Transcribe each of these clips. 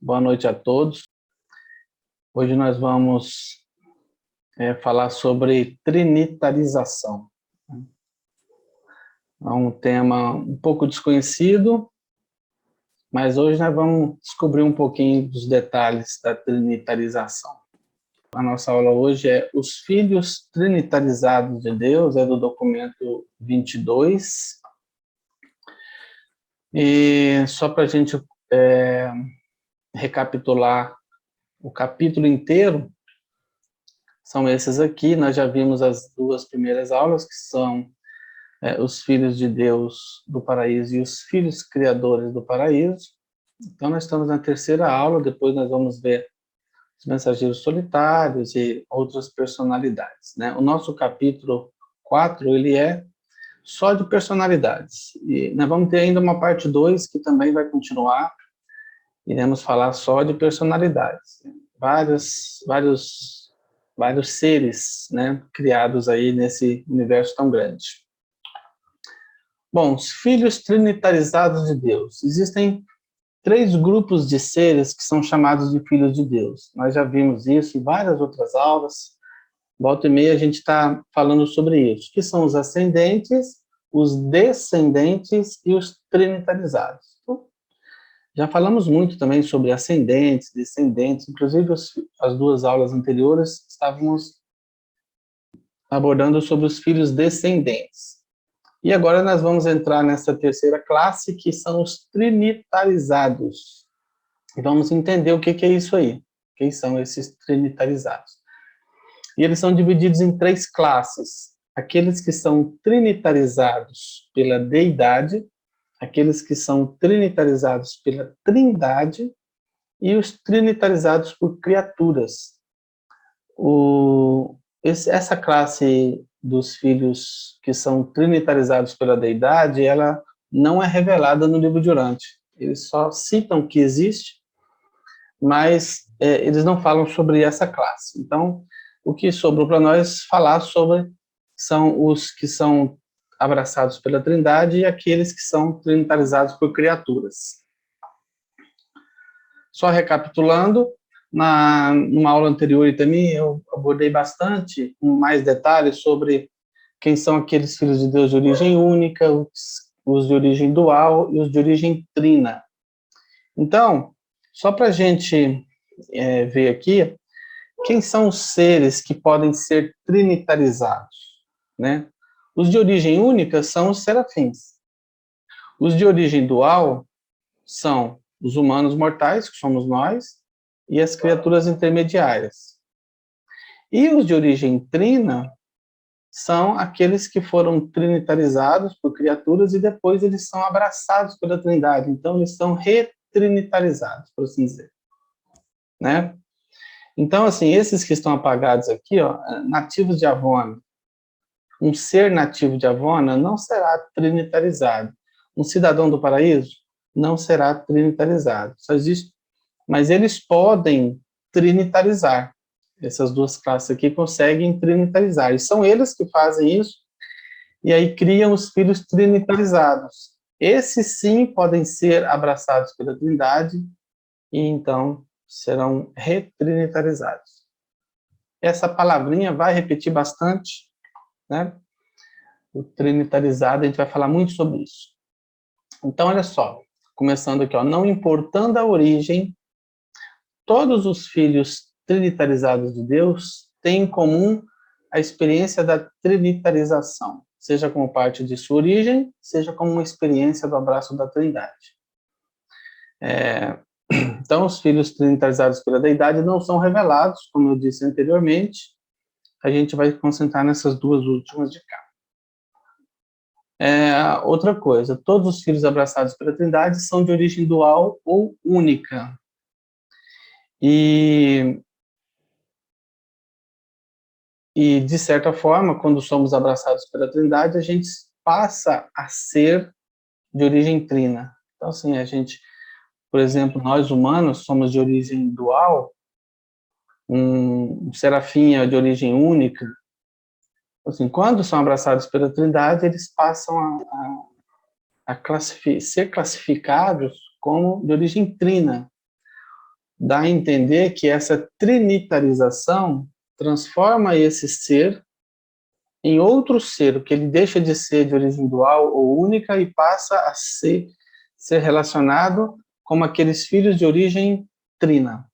Boa noite a todos. Hoje nós vamos falar sobre trinitarização. É um tema um pouco desconhecido, mas hoje nós vamos descobrir um pouquinho dos detalhes da trinitarização. A nossa aula hoje é Os Filhos Trinitarizados de Deus, é do documento 22. E só para a gente recapitular o capítulo inteiro, são esses aqui. Nós já vimos as duas primeiras aulas, que são os filhos de Deus do paraíso e os filhos criadores do paraíso. Então, nós estamos na terceira aula, depois nós vamos ver os mensageiros solitários e outras personalidades, né? O nosso capítulo 4, ele é só de personalidades. E nós vamos ter ainda uma parte 2, que também vai continuar. Iremos falar só de personalidades. Vários seres, né, criados aí nesse universo tão grande. Bom, os filhos trinitarizados de Deus. Existem 3 grupos de seres que são chamados de filhos de Deus. Nós já vimos isso em várias outras aulas. Volta e meia a gente está falando sobre isso, que são os ascendentes, os descendentes e os trinitarizados. Então, já falamos muito também sobre ascendentes, descendentes, inclusive as 2 aulas anteriores estávamos abordando sobre os filhos descendentes. E agora nós vamos entrar nessa terceira classe, que são os trinitarizados. E vamos entender o que é isso aí. Quem são esses trinitarizados? E eles são divididos em 3 classes. Aqueles que são trinitarizados pela deidade, aqueles que são trinitarizados pela trindade e os trinitarizados por criaturas. Essa classe dos filhos que são trinitarizados pela deidade, ela não é revelada no livro de Urante. Eles só citam que existe, mas eles não falam sobre essa classe. Então, o que sobrou para nós falar sobre são os que são abraçados pela trindade e aqueles que são trinitarizados por criaturas. Só recapitulando, numa aula anterior e também eu abordei bastante, com mais detalhes, sobre quem são aqueles filhos de Deus de origem única, os de origem dual e os de origem trina. Então, só para a gente ver aqui, quem são os seres que podem ser trinitarizados, né? Os de origem única são os serafins. Os de origem dual são os humanos mortais, que somos nós, e as criaturas intermediárias. E os de origem trina são aqueles que foram trinitarizados por criaturas e depois eles são abraçados pela trindade. Então, eles são retrinitarizados, por assim dizer. Né? Então, assim, esses que estão apagados aqui, ó, nativos de Avona, um ser nativo de Avona não será trinitarizado. Um cidadão do paraíso não será trinitarizado. Só existe, mas eles podem trinitarizar. Essas 2 classes aqui conseguem trinitarizar. E são eles que fazem isso, e aí criam os filhos trinitarizados. Esses sim podem ser abraçados pela trindade, e então serão retrinitarizados. Essa palavrinha vai repetir bastante, né? O trinitarizado, a gente vai falar muito sobre isso. Então, olha só, começando aqui, ó, não importando a origem, todos os filhos trinitarizados de Deus têm em comum a experiência da trinitarização, seja como parte de sua origem, seja como uma experiência do abraço da trindade. Então, os filhos trinitarizados pela deidade não são revelados, como eu disse anteriormente. A gente vai concentrar nessas 2 últimas de cá. Outra coisa, todos os filhos abraçados pela trindade são de origem dual ou única. E de certa forma, quando somos abraçados pela trindade, a gente passa a ser de origem trina. Então, assim, a gente, por exemplo, nós humanos somos de origem dual, um serafim é de origem única. Assim, quando são abraçados pela trindade, eles passam a ser classificados como de origem trina. dá a entender que essa trinitarização transforma esse ser em outro ser, que ele deixa de ser de origem dual ou única e passa a ser relacionado como aqueles filhos de origem trina.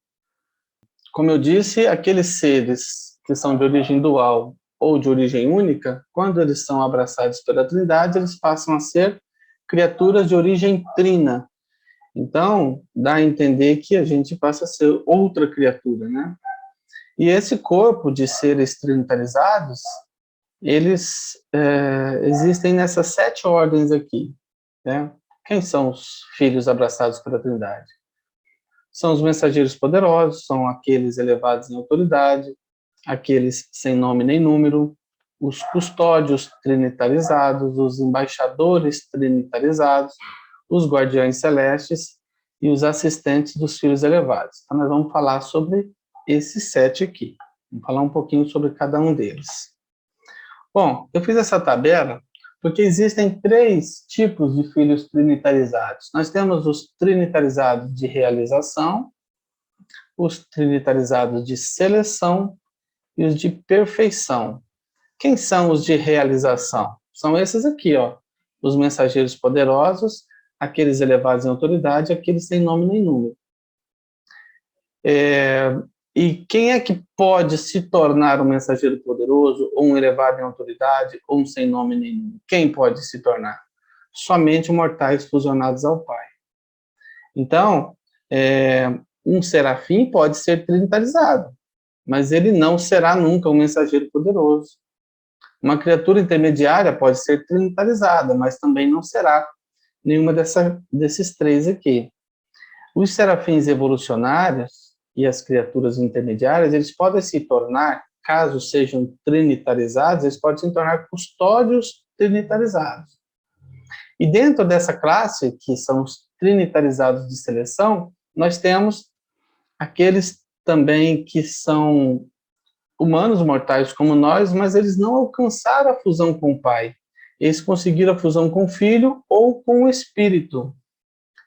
Como eu disse, aqueles seres que são de origem dual ou de origem única, quando eles são abraçados pela Trindade, eles passam a ser criaturas de origem trina. Então, dá a entender que a gente passa a ser outra criatura, né? E esse corpo de seres trinitarizados, eles existem nessas 7 ordens aqui, né? Quem são os filhos abraçados pela Trindade? São os mensageiros poderosos, são aqueles elevados em autoridade, aqueles sem nome nem número, os custódios trinitarizados, os embaixadores trinitarizados, os guardiões celestes e os assistentes dos filhos elevados. Então, nós vamos falar sobre esses 7 aqui. Vamos falar um pouquinho sobre cada um deles. Bom, eu fiz essa tabela porque existem 3 tipos de filhos trinitarizados. Nós temos os trinitarizados de realização, os trinitarizados de seleção e os de perfeição. Quem são os de realização? São esses aqui, ó, os mensageiros poderosos, aqueles elevados em autoridade, aqueles sem nome nem número. E quem é que pode se tornar um mensageiro poderoso, ou um elevado em autoridade, ou um sem nome nem número? Quem pode se tornar? Somente mortais fusionados ao Pai. Então, um serafim pode ser trinitarizado, mas ele não será nunca um mensageiro poderoso. Uma criatura intermediária pode ser trinitarizada, mas também não será nenhuma desses 3 aqui. Os serafins evolucionários e as criaturas intermediárias, eles podem se tornar, caso sejam trinitarizados, eles podem se tornar custódios trinitarizados. E dentro dessa classe, que são os trinitarizados de seleção, nós temos aqueles também que são humanos mortais como nós, mas eles não alcançaram a fusão com o Pai. Eles conseguiram a fusão com o Filho ou com o Espírito.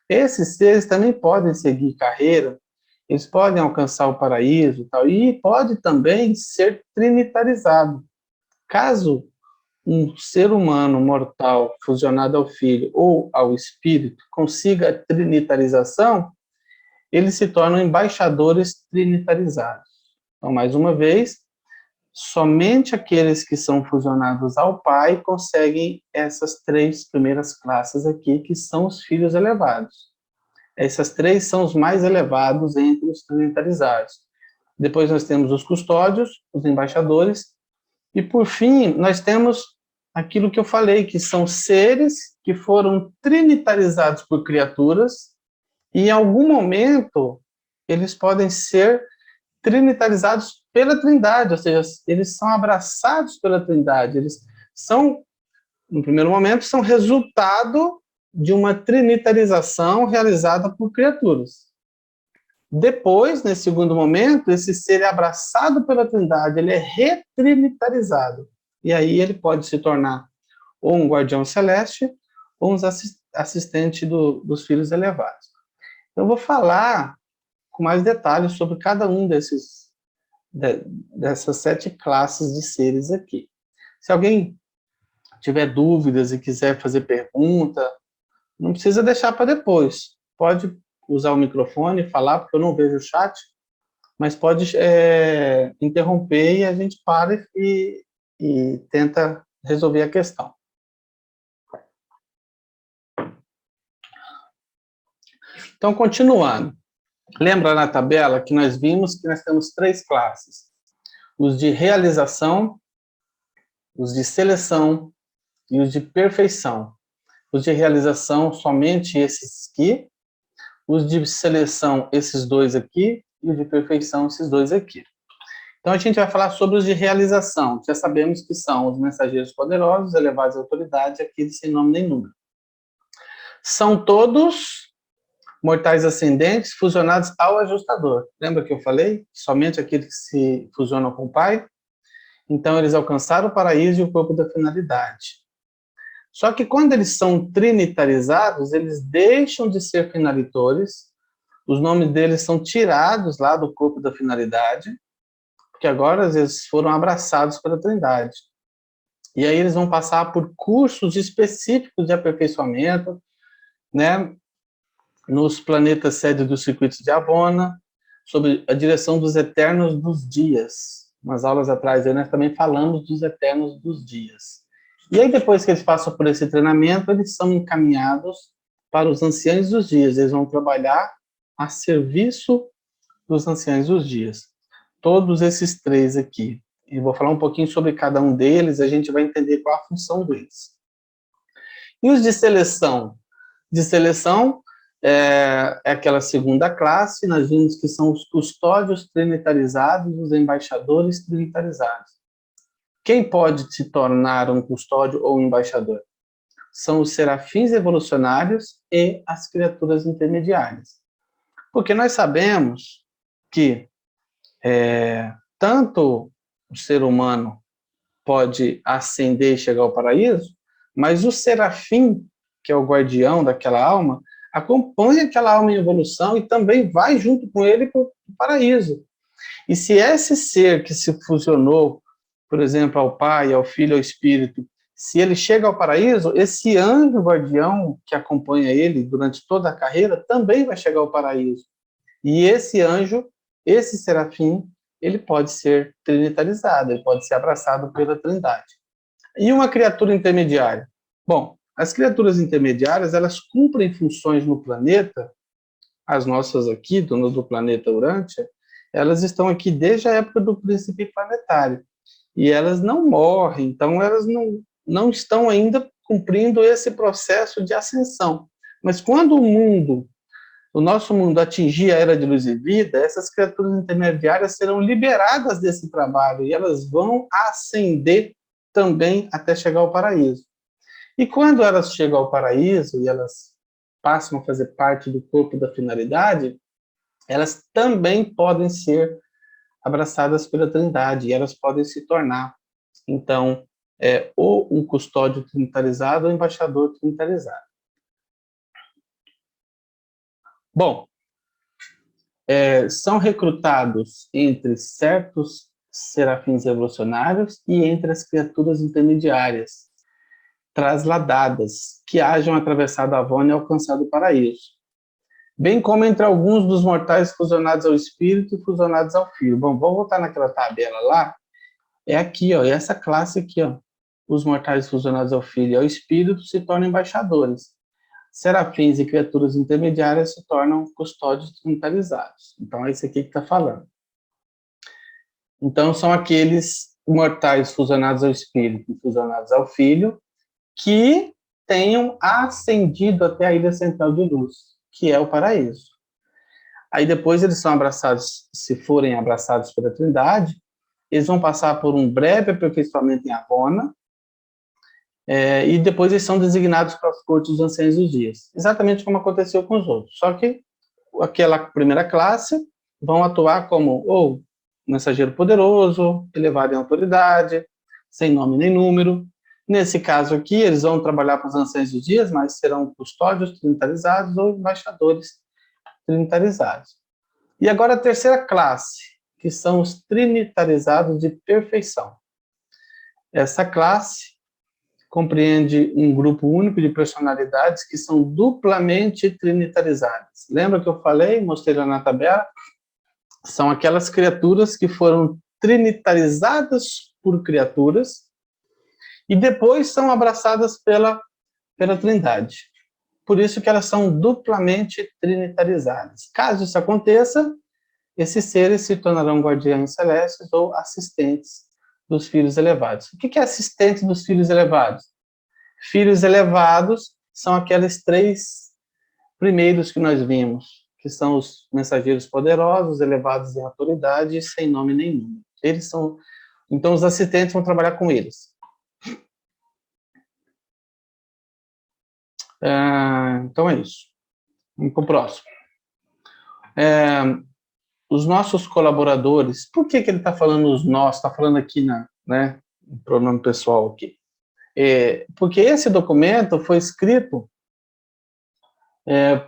Esses seres também podem seguir carreira, eles podem alcançar o paraíso e pode também ser trinitarizado. Caso um ser humano mortal fusionado ao Filho ou ao Espírito consiga a trinitarização, eles se tornam embaixadores trinitarizados. Então, mais uma vez, somente aqueles que são fusionados ao Pai conseguem essas 3 primeiras classes aqui, que são os filhos elevados. Essas 3 são os mais elevados entre os trinitarizados. Depois nós temos os custódios, os embaixadores, e por fim nós temos aquilo que eu falei, que são seres que foram trinitarizados por criaturas, e em algum momento eles podem ser trinitarizados pela Trindade, ou seja, eles são abraçados pela Trindade, eles são, no primeiro momento, são resultado de uma trinitarização realizada por criaturas. Depois, nesse segundo momento, esse ser é abraçado pela Trindade, ele é retrinitarizado, e aí ele pode se tornar ou um guardião celeste, ou um assistente dos filhos elevados. Eu vou falar com mais detalhes sobre cada um dessas 7 classes de seres aqui. Se alguém tiver dúvidas e quiser fazer pergunta, não precisa deixar para depois. Pode usar o microfone e falar, porque eu não vejo o chat, mas pode interromper e a gente para e tenta resolver a questão. Então, continuando. Lembra na tabela que nós vimos que nós temos 3 classes. Os de realização, os de seleção e os de perfeição. Os de realização, somente esses aqui. Os de seleção, esses 2 aqui. E os de perfeição, esses 2 aqui. Então, a gente vai falar sobre os de realização. Já sabemos que são os mensageiros poderosos, elevados à autoridade, aqueles sem nome nem número. São todos mortais ascendentes fusionados ao ajustador. Lembra que eu falei? Somente aqueles que se fusionam com o Pai. Então, eles alcançaram o paraíso e o corpo da finalidade. Só que quando eles são trinitarizados, eles deixam de ser finalitores os nomes deles são tirados lá do corpo da finalidade, porque agora eles foram abraçados pela Trindade. E aí eles vão passar por cursos específicos de aperfeiçoamento, né, nos planetas sede dos circuitos de Avona, sobre a direção dos eternos dos dias. Umas aulas atrás nós também falamos dos eternos dos dias. E aí depois que eles passam por esse treinamento, eles são encaminhados para os anciãos dos dias. Eles vão trabalhar a serviço dos anciãos dos dias. Todos esses três aqui. E vou falar um pouquinho sobre cada um deles, a gente vai entender qual a função deles. E os de seleção? De seleção é aquela segunda classe, nós vimos que são os custódios trinitarizados, os embaixadores trinitarizados. Quem pode se tornar um custódio ou um embaixador? São os serafins evolucionários e as criaturas intermediárias. Porque nós sabemos que tanto o ser humano pode ascender e chegar ao paraíso, mas o serafim, que é o guardião daquela alma, acompanha aquela alma em evolução e também vai junto com ele para o paraíso. E se esse ser que se fusionou, por exemplo, ao Pai, ao Filho, ao Espírito, se ele chega ao paraíso, esse anjo guardião que acompanha ele durante toda a carreira também vai chegar ao paraíso. E esse anjo, esse serafim, ele pode ser trinitarizado, ele pode ser abraçado pela Trindade. E uma criatura intermediária? Bom, as criaturas intermediárias, elas cumprem funções no planeta, as nossas aqui, do planeta Urântia, elas estão aqui desde a época do príncipe planetário. E elas não morrem, então elas não estão ainda cumprindo esse processo de ascensão. Mas quando o nosso mundo atingir a era de luz e vida, essas criaturas intermediárias serão liberadas desse trabalho e elas vão ascender também até chegar ao paraíso. E quando elas chegam ao paraíso e elas passam a fazer parte do corpo da finalidade, elas também podem ser abraçadas pela Trindade e elas podem se tornar, então, ou um custódio trinitarizado ou um embaixador trinitarizado. Bom, são recrutados entre certos serafins evolucionários e entre as criaturas intermediárias, trasladadas, que hajam atravessado a Avona e alcançado o paraíso, bem como entre alguns dos mortais fusionados ao Espírito e fusionados ao Filho. Bom, vamos voltar naquela tabela lá, é aqui, ó, essa classe aqui, ó, os mortais fusionados ao Filho e ao Espírito se tornam embaixadores. Serafins e criaturas intermediárias se tornam custódios trinitarizados. Então, é isso aqui que está falando. Então, são aqueles mortais fusionados ao Espírito e fusionados ao Filho que tenham ascendido até a ilha central de luz, que é o paraíso. Aí depois eles são abraçados, se forem abraçados pela Trindade, eles vão passar por um breve aperfeiçoamento em Avona, e depois eles são designados para as cortes dos anciãos dos dias, exatamente como aconteceu com os outros. Só que aquela primeira classe vão atuar como ou mensageiro poderoso, elevado em autoridade, sem nome nem número. Nesse caso aqui, eles vão trabalhar para os anciãos dos dias, mas serão custódios trinitarizados ou embaixadores trinitarizados. E agora a terceira classe, que são os trinitarizados de perfeição. Essa classe compreende um grupo único de personalidades que são duplamente trinitarizadas. Lembra que eu falei, mostrei lá na tabela? São aquelas criaturas que foram trinitarizadas por criaturas e depois são abraçadas pela Trindade. Por isso que elas são duplamente trinitarizadas. Caso isso aconteça, esses seres se tornarão guardiães celestes ou assistentes dos filhos elevados. O que é assistente dos filhos elevados? Filhos elevados são aqueles três primeiros que nós vimos, que são os mensageiros poderosos, elevados em autoridade e sem nome nenhum. Eles são, então os assistentes vão trabalhar com eles. Então é isso. Vamos para o próximo. Os nossos colaboradores, por que ele está falando os nossos? Está falando aqui no pronome pessoal aqui. Porque esse documento foi escrito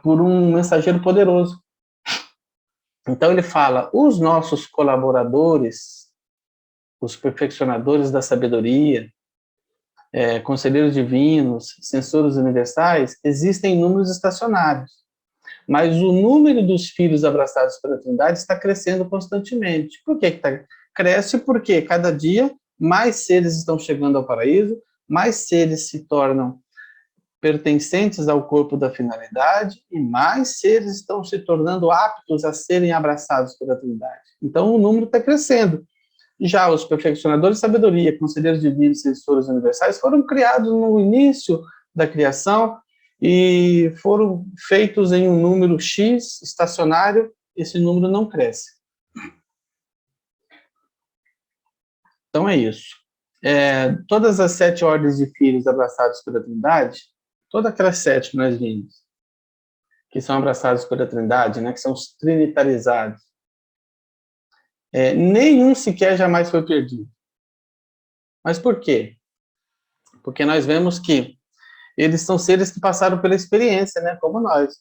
por um mensageiro poderoso. Então ele fala, os nossos colaboradores, os perfeccionadores da sabedoria, conselheiros divinos, censores universais, existem em números estacionários, mas o número dos filhos abraçados pela Trindade está crescendo constantemente. Por que cresce? Porque cada dia mais seres estão chegando ao paraíso, mais seres se tornam pertencentes ao corpo da finalidade e mais seres estão se tornando aptos a serem abraçados pela Trindade. Então o número está crescendo. Já os perfeccionadores de sabedoria, conselheiros divinos e censores universais foram criados no início da criação e foram feitos em um número X estacionário, esse número não cresce. Então é isso. Todas as 7 ordens de filhos abraçados pela Trindade, todas aquelas 7 que nós vimos, que são abraçados pela Trindade, né, que são os trinitarizados, nenhum sequer jamais foi perdido. Mas por quê? Porque nós vemos que eles são seres que passaram pela experiência, né, como nós.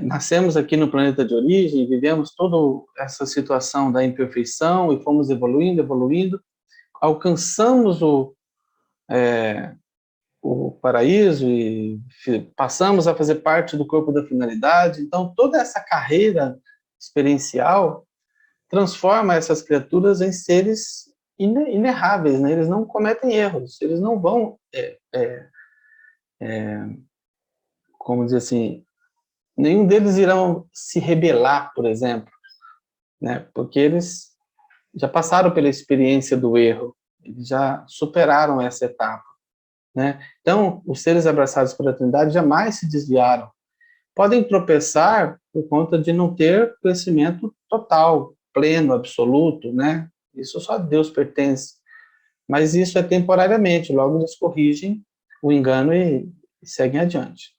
Nascemos aqui no planeta de origem, vivemos toda essa situação da imperfeição e fomos evoluindo, alcançamos o paraíso e passamos a fazer parte do corpo da finalidade. Então, toda essa carreira experiencial transforma essas criaturas em seres inerráveis, né? Eles não cometem erros, eles não vão, como dizer assim, nenhum deles irão se rebelar, por exemplo, né? Porque eles já passaram pela experiência do erro, eles já superaram essa etapa, né? Então, os seres abraçados pela Trindade jamais se desviaram. Podem tropeçar por conta de não ter conhecimento total, pleno, absoluto, né? Isso só a Deus pertence. Mas isso é temporariamente, logo eles corrigem o engano e seguem adiante.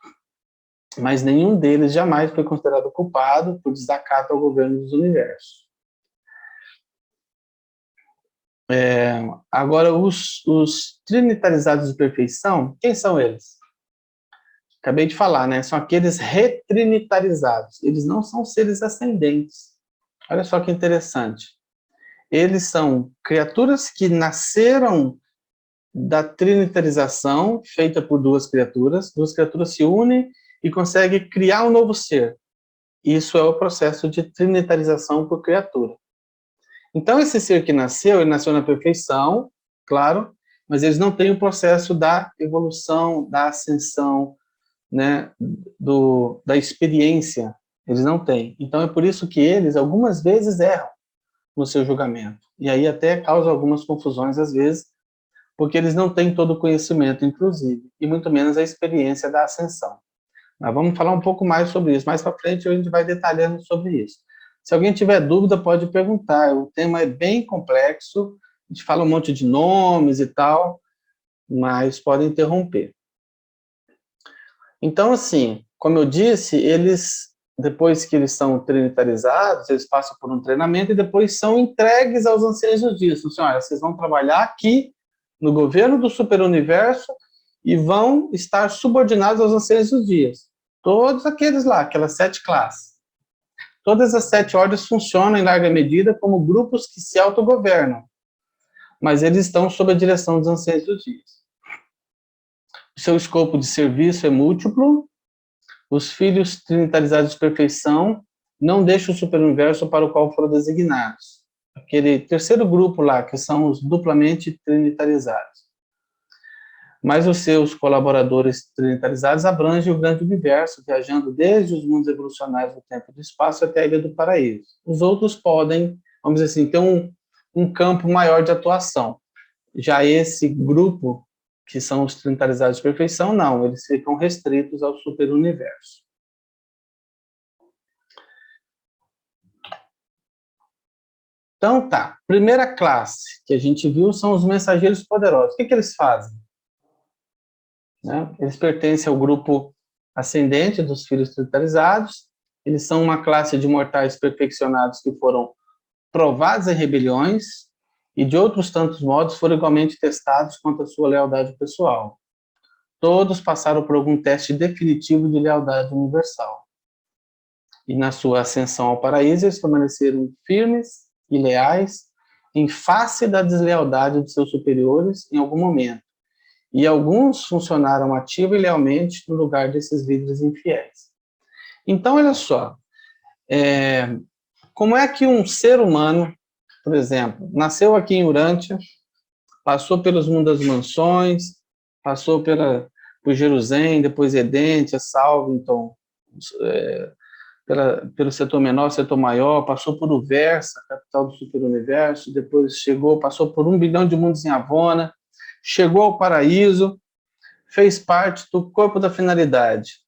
Mas nenhum deles jamais foi considerado culpado por desacato ao governo dos universos. Agora, os trinitarizados de perfeição, quem são eles? Acabei de falar, né? São aqueles retrinitarizados. Eles não são seres ascendentes. Olha só que interessante. Eles são criaturas que nasceram da trinitarização, feita por duas criaturas se unem e conseguem criar um novo ser. Isso é o processo de trinitarização por criatura. Então, esse ser que nasceu, ele nasceu na perfeição, claro, mas eles não têm o processo da evolução, da ascensão, né, da experiência. Eles não têm. Então, é por isso que eles, algumas vezes, erram no seu julgamento. E aí até causa algumas confusões, às vezes, porque eles não têm todo o conhecimento, inclusive, e muito menos a experiência da ascensão. Mas vamos falar um pouco mais sobre isso. Mais para frente a gente vai detalhando sobre isso. Se alguém tiver dúvida, pode perguntar. O tema é bem complexo, a gente fala um monte de nomes e tal, mas pode interromper. Então, assim, como eu disse, eles, depois que eles são trinitarizados, eles passam por um treinamento e depois são entregues aos anciãos dos dias. Assim, olha, vocês vão trabalhar aqui no governo do superuniverso e vão estar subordinados aos anciãos dos dias. Todos aqueles lá, aquelas 7 classes. Todas as 7 ordens funcionam em larga medida como grupos que se autogovernam, mas eles estão sob a direção dos anciãos dos dias. O seu escopo de serviço é múltiplo. Os filhos trinitarizados de perfeição não deixam o superuniverso para o qual foram designados. Aquele terceiro grupo lá, que são os duplamente trinitarizados. Mas os seus colaboradores trinitarizados abrangem o grande universo, viajando desde os mundos evolucionários do tempo e do espaço até a Ilha do Paraíso. Os outros podem, vamos dizer assim, ter um campo maior de atuação. Já esse grupo, que são os trinitarizados de perfeição, não, eles ficam restritos ao superuniverso. Então tá, primeira classe que a gente viu são os mensageiros poderosos. O que eles fazem? Né? Eles pertencem ao grupo ascendente dos filhos trinitarizados, eles são uma classe de mortais perfeccionados que foram provados em rebeliões e de outros tantos modos foram igualmente testados quanto à sua lealdade pessoal. Todos passaram por algum teste definitivo de lealdade universal. E na sua ascensão ao paraíso, eles permaneceram firmes e leais em face da deslealdade de seus superiores em algum momento. E alguns funcionaram ativo e lealmente no lugar desses líderes infiéis. Então, olha só, como é que um ser humano, por exemplo, nasceu aqui em Urântia, passou pelos mundos das mansões, passou por Jerusalém, depois Edente, Salvington, pelo setor menor, setor maior, passou por Uversa, capital do superuniverso, depois passou por 1 bilhão de mundos em Avona, chegou ao paraíso, fez parte do corpo da finalidade.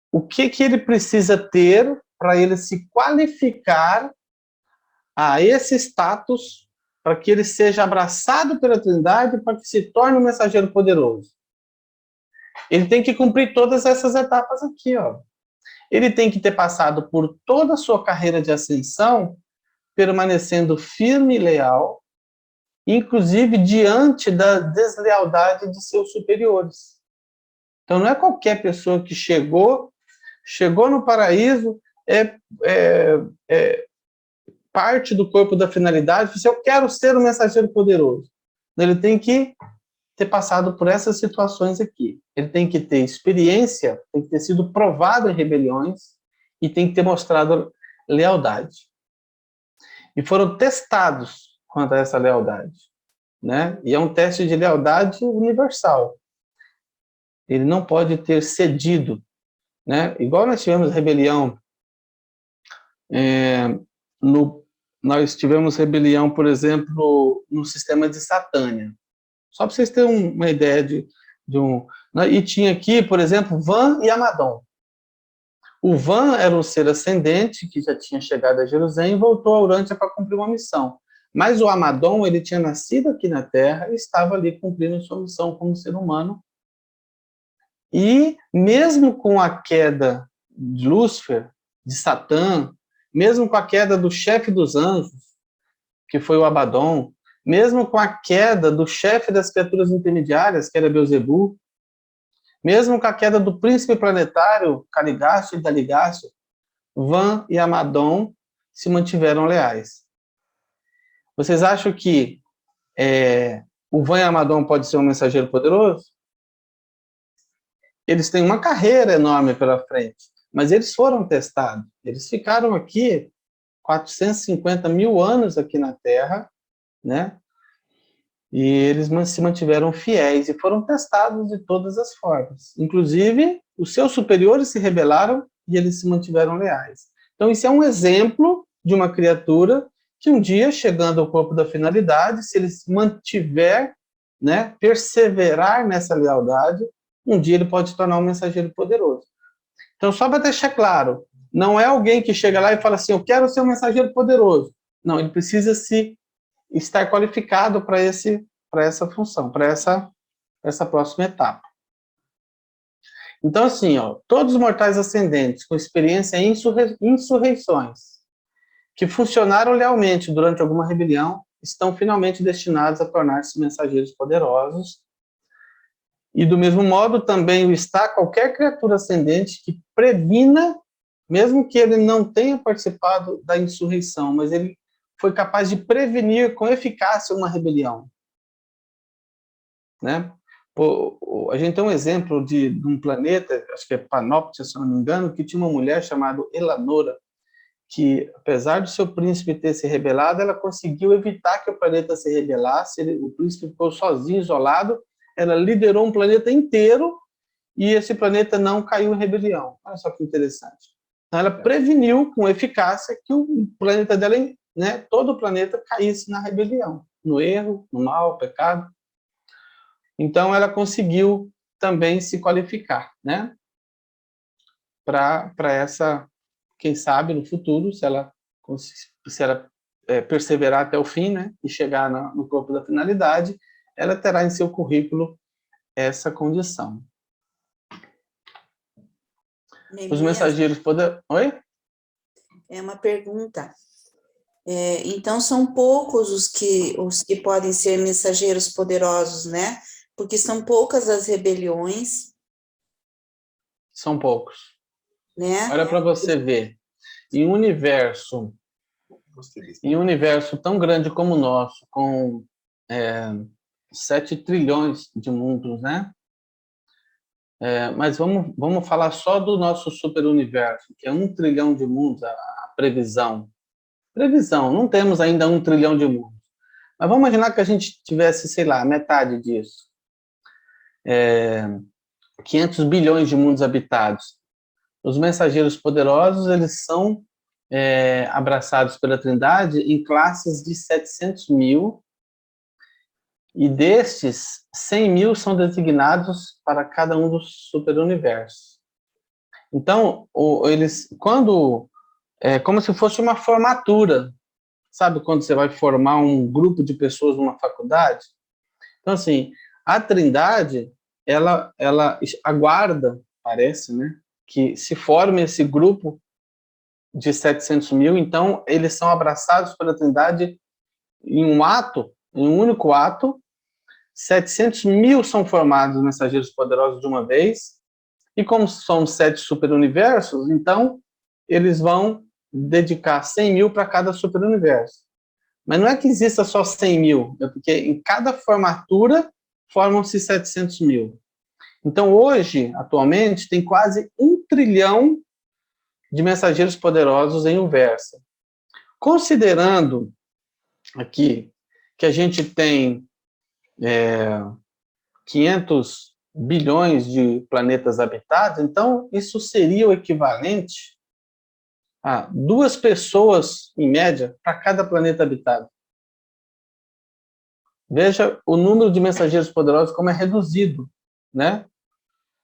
O que ele precisa ter para ele se qualificar a esse status, para que ele seja abraçado pela Trindade, para que se torne um mensageiro poderoso? Ele tem que cumprir todas essas etapas aqui, ó. Ele tem que ter passado por toda a sua carreira de ascensão, permanecendo firme e leal, inclusive diante da deslealdade de seus superiores. Então, não é qualquer pessoa que chegou no paraíso, parte do corpo da finalidade, se eu quero ser um mensageiro poderoso. Ele tem que ter passado por essas situações aqui. Ele tem que ter experiência, tem que ter sido provado em rebeliões e tem que ter mostrado lealdade. E foram testados quanto a essa lealdade, né? E é um teste de lealdade universal. Ele não pode ter cedido, né? Igual nós tivemos rebelião, nós tivemos rebelião, por exemplo, no sistema de Satânia. Só para vocês terem uma ideia de um... E tinha aqui, por exemplo, Van e Amadon. O Van era um ser ascendente que já tinha chegado a Jerusalém e voltou a Urântia para cumprir uma missão. Mas o Amadon, ele tinha nascido aqui na Terra e estava ali cumprindo sua missão como ser humano. E mesmo com a queda de Lúcifer, de Satã, mesmo com a queda do chefe dos anjos, que foi o Abaddon, mesmo com a queda do chefe das criaturas intermediárias, que era Beelzebub, mesmo com a queda do príncipe planetário, Caligácio e Daligácio, Van e Amadon se mantiveram leais. Vocês acham que o Van e Amadon pode ser um mensageiro poderoso? Eles têm uma carreira enorme pela frente, mas eles foram testados. Eles ficaram aqui 450 mil anos aqui na Terra, né? E eles se mantiveram fiéis e foram testados de todas as formas. Inclusive, os seus superiores se rebelaram e eles se mantiveram leais. Então, isso é um exemplo de uma criatura que um dia, chegando ao corpo da finalidade, se ele se mantiver, né, perseverar nessa lealdade, um dia ele pode se tornar um mensageiro poderoso. Então, só para deixar claro, não é alguém que chega lá e fala assim, eu quero ser um mensageiro poderoso. Não, ele precisa estar qualificado para essa função, para essa próxima etapa. Então, assim, todos os mortais ascendentes com experiência em insurreições, que funcionaram lealmente durante alguma rebelião, estão finalmente destinados a tornar-se mensageiros poderosos. E, do mesmo modo, também está qualquer criatura ascendente que previna, mesmo que ele não tenha participado da insurreição, mas ele foi capaz de prevenir com eficácia uma rebelião, né? A gente tem um exemplo de um planeta, acho que é Panóptia, se não me engano, que tinha uma mulher chamada Elanora, que, apesar do seu príncipe ter se rebelado, ela conseguiu evitar que o planeta se rebelasse, o príncipe ficou sozinho, isolado, ela liderou um planeta inteiro e esse planeta não caiu em rebelião. Olha só que interessante. Então, ela preveniu com eficácia que o planeta dela, né, todo o planeta caísse na rebelião, no erro, no mal, no pecado. Então, ela conseguiu também se qualificar, né, para essa, quem sabe, no futuro, se ela perseverar até o fim, né, e chegar no corpo da finalidade, ela terá em seu currículo essa condição. Os mensageiros poderão... Oi? É uma pergunta. Então, são poucos os que podem ser mensageiros poderosos, né? Porque são poucas as rebeliões. São poucos. né? Olha para você ver, em um universo tão grande como o nosso, com 7 trilhões de mundos, né? Mas vamos falar só do nosso superuniverso, que é 1 trilhão de mundos, a previsão. Previsão, não temos ainda 1 trilhão de mundos. Mas vamos imaginar que a gente tivesse, sei lá, metade disso. 500 bilhões de mundos habitados. Os mensageiros poderosos, eles são abraçados pela Trindade em classes de 700 mil, e destes, 100 mil são designados para cada um dos superuniversos. Então, é como se fosse uma formatura, sabe quando você vai formar um grupo de pessoas numa faculdade? Então, assim, a Trindade, ela aguarda, parece, né, que se forme esse grupo de 700 mil, então eles são abraçados pela Trindade em um único ato, 700 mil são formados mensageiros poderosos de uma vez, e como são 7 superuniversos, então eles vão dedicar 100 mil para cada superuniverso. Mas não é que exista só 100 mil, é porque em cada formatura formam-se 700 mil. Então, hoje, atualmente, tem quase 1 trilhão de mensageiros poderosos em Uversa. Considerando aqui que a gente tem 500 bilhões de planetas habitados, então isso seria o equivalente a 2 pessoas, em média, para cada planeta habitado. Veja o número de mensageiros poderosos como é reduzido, né?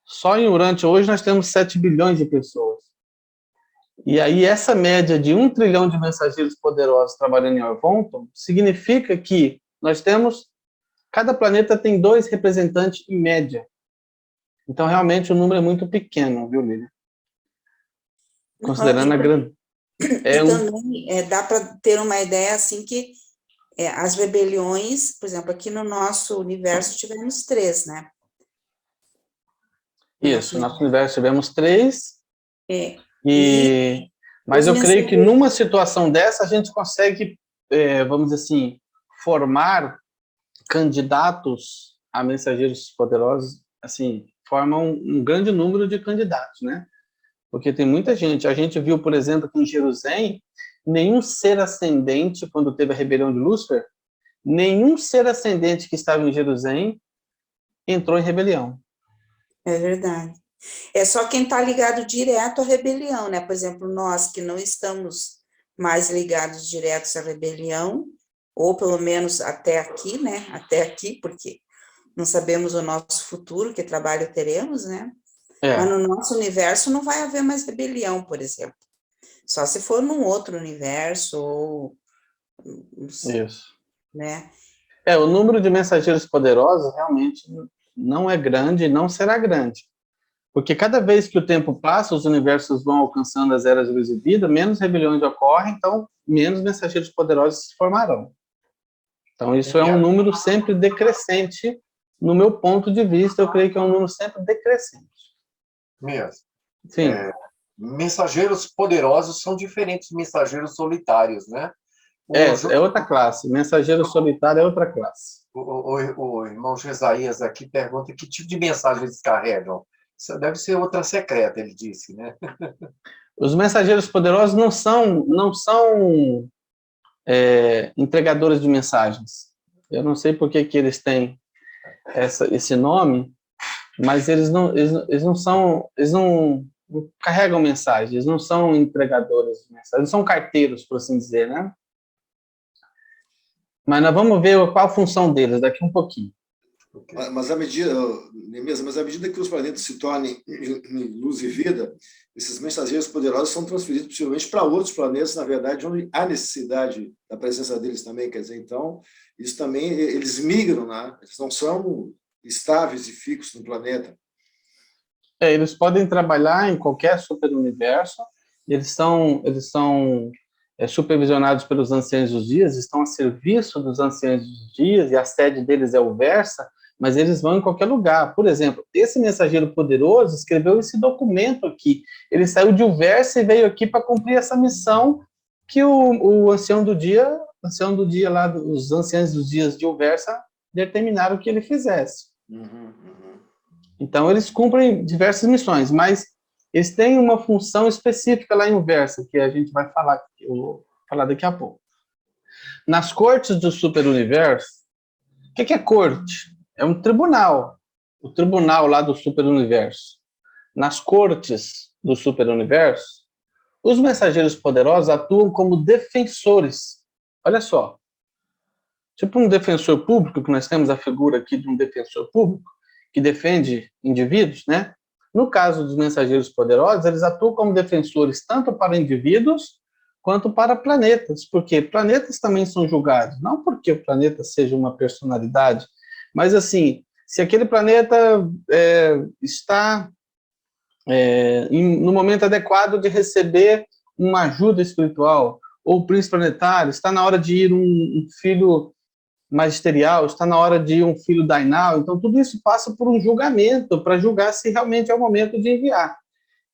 Só em Urântia hoje nós temos 7 bilhões de pessoas. E aí essa média de 1 trilhão de mensageiros poderosos trabalhando em Orvonton significa que cada planeta tem 2 representantes em média. Então realmente o número é muito pequeno, viu, Lília? Considerando a grande... Também dá para ter uma ideia assim que as rebeliões, por exemplo, aqui no nosso universo tivemos 3, né? Isso, no nosso universo tivemos 3, mas eu creio que numa situação dessa a gente consegue, vamos dizer assim, formar candidatos a mensageiros poderosos, assim, formam um grande número de candidatos, né? Porque tem muita gente. A gente viu, por exemplo, que em Jerusalém, nenhum ser ascendente, quando teve a rebelião de Lúcifer, nenhum ser ascendente que estava em Jerusalém entrou em rebelião. É verdade. É só quem está ligado direto à rebelião, né? Por exemplo, nós que não estamos mais ligados diretos à rebelião, ou pelo menos até aqui, né? Até aqui, porque não sabemos o nosso futuro, que trabalho teremos, né? Mas no nosso universo não vai haver mais rebelião, por exemplo. Só se for num outro universo, ou... Isso. Né? O número de mensageiros poderosos realmente não é grande e não será grande. Porque cada vez que o tempo passa, os universos vão alcançando as eras de luz e vida, menos rebeliões ocorrem, então menos mensageiros poderosos se formarão. Então isso é um número sempre decrescente, no meu ponto de vista, eu creio que é um número sempre decrescente. Mesmo. Sim. Mensageiros poderosos são diferentes de mensageiros solitários, né? É outra classe. Mensageiro solitário é outra classe. O irmão Jesaías aqui pergunta que tipo de mensagem eles carregam. Isso deve ser outra secreta, ele disse, né? Os mensageiros poderosos não são entregadores de mensagens. Eu não sei por que eles têm esse nome, mas eles não carregam mensagens, eles não são entregadores de mensagens, não são carteiros, por assim dizer, né? Mas nós vamos ver qual a função deles daqui um pouquinho. Mas à medida que os planetas se tornem em luz e vida, esses mensageiros poderosos são transferidos possivelmente para outros planetas, na verdade, onde há necessidade da presença deles também. Quer dizer, então, isso também, eles migram, né? Eles não são estáveis e fixos no planeta. Eles podem trabalhar em qualquer superuniverso, eles são supervisionados pelos anciãos dos dias, estão a serviço dos anciãos dos dias, e a sede deles é Uversa, mas eles vão em qualquer lugar. Por exemplo, esse mensageiro poderoso escreveu esse documento aqui. Ele saiu de Uversa e veio aqui para cumprir essa missão que o ancião do dia lá, os anciãos dos dias de Uversa determinaram que ele fizesse. Então, eles cumprem diversas missões, mas eles têm uma função específica lá em Uversa, que a gente vai falar, eu vou falar daqui a pouco. Nas cortes do superuniverso, o que é corte? É um tribunal, o tribunal lá do superuniverso. Nas cortes do superuniverso, os mensageiros poderosos atuam como defensores. Olha só, tipo um defensor público, que nós temos a figura aqui de um defensor público, que defende indivíduos, né? No caso dos mensageiros poderosos, eles atuam como defensores tanto para indivíduos quanto para planetas, porque planetas também são julgados, não porque o planeta seja uma personalidade, mas assim, se aquele planeta está no momento adequado de receber uma ajuda espiritual, ou o príncipe planetário, está na hora de ir um filho magisterial, está na hora de ir um filho dainal, então tudo isso passa por um julgamento, para julgar se realmente é o momento de enviar.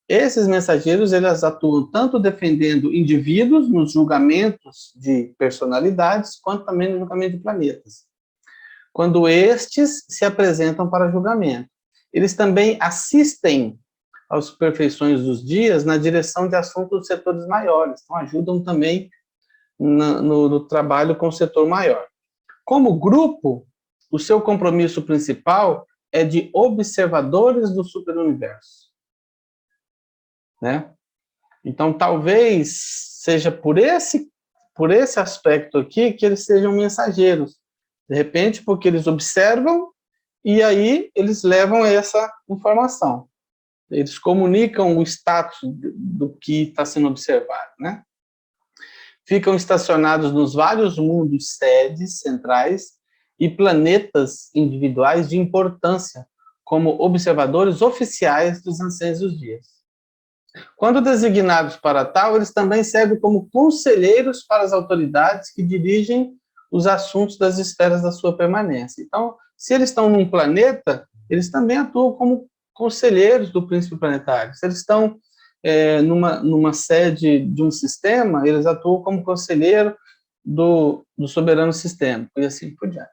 Esses mensageiros, eles atuam tanto defendendo indivíduos nos julgamentos de personalidades, quanto também no julgamento de planetas, quando estes se apresentam para julgamento. Eles também assistem às perfeições dos dias na direção de assuntos dos setores maiores, então ajudam também no trabalho com o setor maior. Como grupo, o seu compromisso principal é de observadores do superuniverso, né? Então, talvez seja por esse aspecto aqui que eles sejam mensageiros. De repente, porque eles observam e aí eles levam essa informação. Eles comunicam o status do que está sendo observado, né? Ficam estacionados nos vários mundos sedes centrais e planetas individuais de importância, como observadores oficiais dos anciãos dos dias. Quando designados para tal, eles também servem como conselheiros para as autoridades que dirigem os assuntos das esferas da sua permanência. Então, se eles estão num planeta, eles também atuam como conselheiros do príncipe planetário. Se eles estão numa sede de um sistema, eles atuam como conselheiro do soberano sistema, e assim por diante.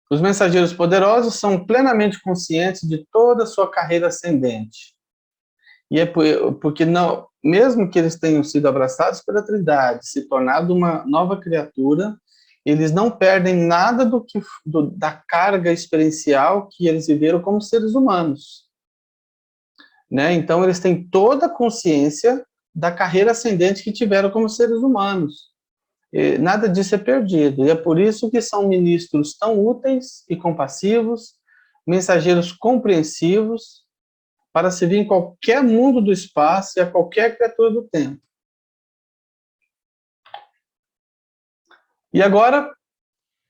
Os mensageiros poderosos são plenamente conscientes de toda a sua carreira ascendente. E é porque, não, mesmo que eles tenham sido abraçados pela Trindade, se tornado uma nova criatura, eles não perdem nada da carga experiencial que eles viveram como seres humanos, né? Então, eles têm toda a consciência da carreira ascendente que tiveram como seres humanos. E nada disso é perdido. E é por isso que são ministros tão úteis e compassivos, mensageiros compreensivos, para servir em qualquer mundo do espaço e a qualquer criatura do tempo. E agora,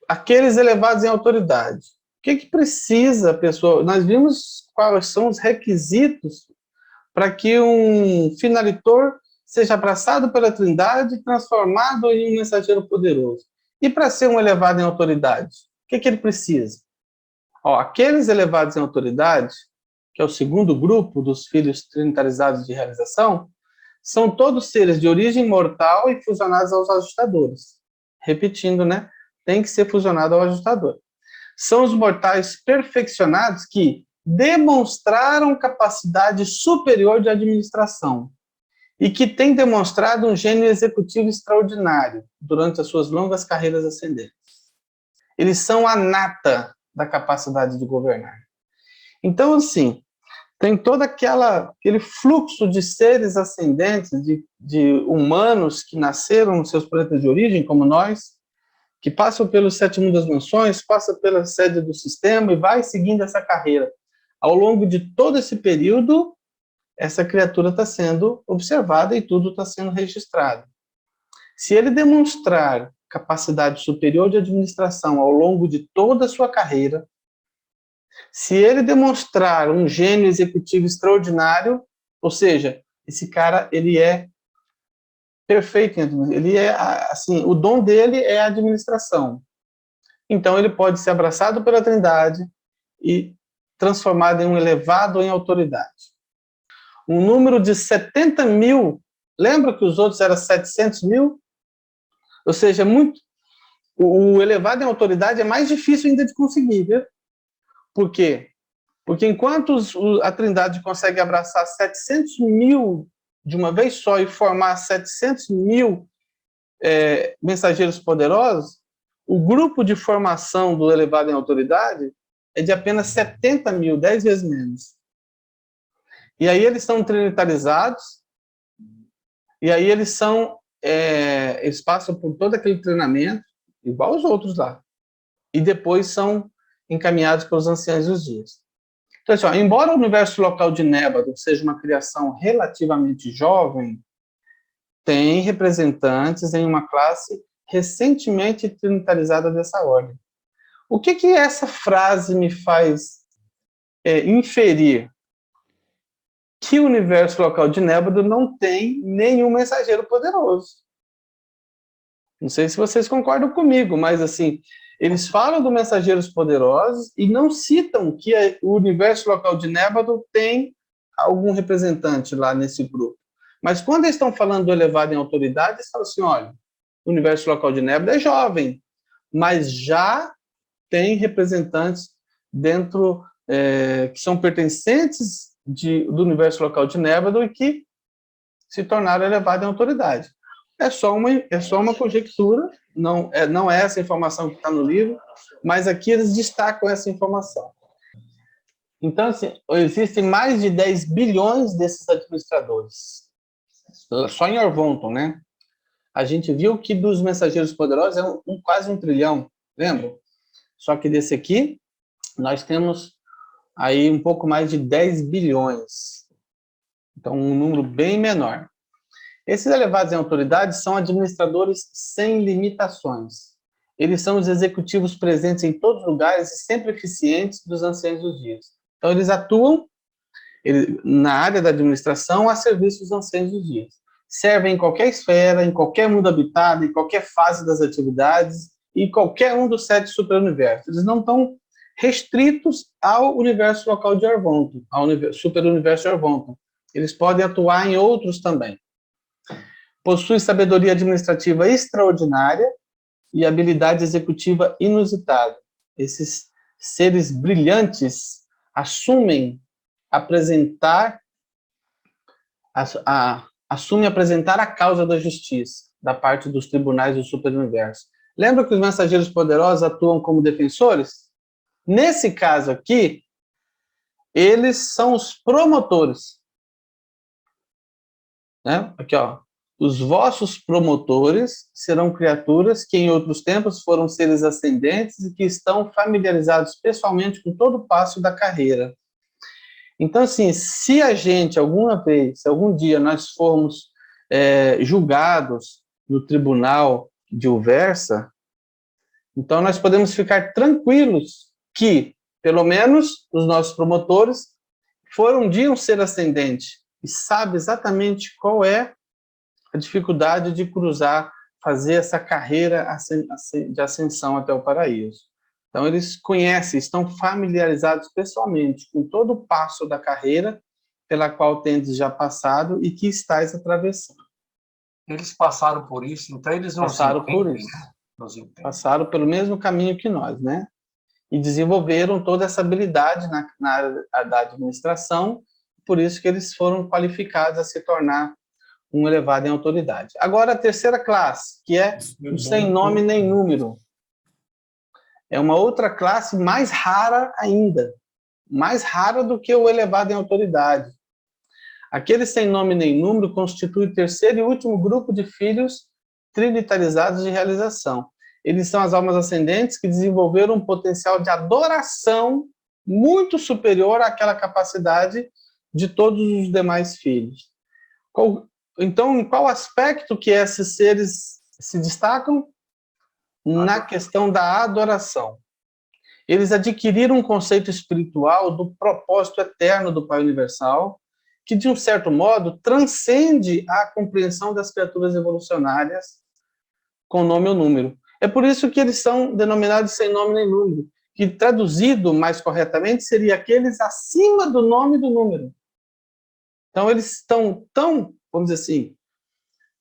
aqueles elevados em autoridade. O que precisa, pessoal? Nós vimos quais são os requisitos para que um finalitor seja abraçado pela Trindade e transformado em um mensageiro poderoso. E para ser um elevado em autoridade, o que ele precisa? Aqueles elevados em autoridade, que é o segundo grupo dos filhos trinitarizados de realização, são todos seres de origem mortal e fusionados aos ajustadores. Repetindo, né? Tem que ser fusionado ao ajustador. São os mortais perfeccionados que demonstraram capacidade superior de administração e que têm demonstrado um gênio executivo extraordinário durante as suas longas carreiras ascendentes. Eles são a nata da capacidade de governar. Então, assim, tem todo aquele fluxo de seres ascendentes, de humanos que nasceram nos seus planetas de origem, como nós, que passam pelo sétimo das mansões, passa pela sede do sistema e vai seguindo essa carreira. Ao longo de todo esse período, essa criatura está sendo observada e tudo está sendo registrado. Se ele demonstrar capacidade superior de administração ao longo de toda a sua carreira, se ele demonstrar um gênio executivo extraordinário, ou seja, esse cara, ele é perfeito, ele é, assim, o dom dele é a administração. Então ele pode ser abraçado pela Trindade e transformado em um elevado em autoridade. Um número de 70 mil, lembra que os outros eram 700 mil? Ou seja, o elevado em autoridade é mais difícil ainda de conseguir, viu? Por quê? Porque enquanto a Trindade consegue abraçar 700 mil de uma vez só e formar 700 mil mensageiros poderosos, o grupo de formação do elevado em autoridade é de apenas 70 mil, 10 vezes menos. E aí eles são trinitarizados, e aí eles passam por todo aquele treinamento, igual os outros lá, e depois são encaminhados pelos anciãos dos dias. Então, assim, embora o universo local de Nébado seja uma criação relativamente jovem, tem representantes em uma classe recentemente trinitarizada dessa ordem. O que essa frase me faz inferir? Que o universo local de Nébado não tem nenhum mensageiro poderoso. Não sei se vocês concordam comigo, mas assim, eles falam dos mensageiros poderosos e não citam que o universo local de Nébado tem algum representante lá nesse grupo. Mas quando eles estão falando do elevado em autoridade, eles falam assim, olha, o universo local de Nébado é jovem, mas já tem representantes dentro que são pertencentes do universo local de Nébado e que se tornaram elevados em autoridade. É só uma conjectura, não é essa informação que está no livro, mas aqui eles destacam essa informação. Então, assim, existem mais de 10 bilhões desses administradores, só em Orvonton, né? A gente viu que dos mensageiros poderosos é quase 1 trilhão, lembra? Só que desse aqui, nós temos aí um pouco mais de 10 bilhões. Então, um número bem menor. Esses elevados em autoridade são administradores sem limitações. Eles são os executivos presentes em todos os lugares e sempre eficientes dos anciãos dos dias. Então, eles atuam na área da administração a serviço dos anciãos dos dias. Servem em qualquer esfera, em qualquer mundo habitado, em qualquer fase das atividades, e qualquer um dos 7 superuniversos. Eles não estão restritos ao universo local de Orvonton, ao superuniverso de Orvonton. Eles podem atuar em outros também. Possui sabedoria administrativa extraordinária e habilidade executiva inusitada. Esses seres brilhantes assumem apresentar a causa da justiça da parte dos tribunais do superuniverso. Lembra que os mensageiros poderosos atuam como defensores? Nesse caso aqui, eles são os promotores. Né? Aqui, ó. Os vossos promotores serão criaturas que em outros tempos foram seres ascendentes e que estão familiarizados pessoalmente com todo o passo da carreira. Então, assim, se a gente, algum dia, nós formos julgados no tribunal de Uversa, então nós podemos ficar tranquilos que, pelo menos, os nossos promotores foram um dia um ser ascendente e sabe exatamente qual é a dificuldade de fazer essa carreira de ascensão até o paraíso. Então, eles conhecem, estão familiarizados pessoalmente com todo o passo da carreira pela qual tendes já passado e que estáis atravessando. Eles passaram por isso, então eles não passaram por isso. Passaram pelo mesmo caminho que nós, né? E desenvolveram toda essa habilidade na área da administração, por isso que eles foram qualificados a se tornar um elevado em autoridade. Agora, a terceira classe, que é o sem nome nem número. É uma outra classe mais rara ainda, mais rara do que o elevado em autoridade. Aquele sem nome nem número constitui o terceiro e último grupo de filhos trinitarizados de realização. Eles são as almas ascendentes que desenvolveram um potencial de adoração muito superior àquela capacidade de todos os demais filhos. Então, em qual aspecto que esses seres se destacam? Na questão da adoração. Eles adquiriram um conceito espiritual do propósito eterno do Pai Universal, que, de um certo modo, transcende a compreensão das criaturas evolucionárias com nome ou número. É por isso que eles são denominados sem nome nem número, que traduzido mais corretamente seria aqueles acima do nome e do número. Então eles estão tão, vamos dizer assim,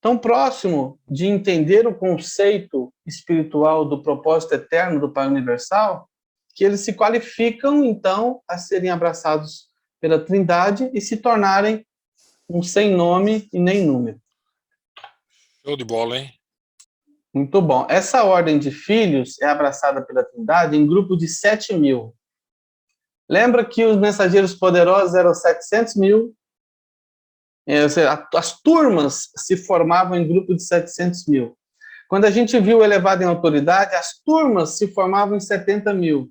tão próximo de entender o conceito espiritual do propósito eterno do Pai Universal, que eles se qualificam, então, a serem abraçados pela Trindade e se tornarem um sem nome e nem número. Show de bola, hein? Muito bom. Essa ordem de filhos é abraçada pela Trindade em grupo de 7.000. Lembra que os mensageiros poderosos eram 700.000? As turmas se formavam em grupo de 700.000. Quando a gente viu o elevado em autoridade, as turmas se formavam em 70.000.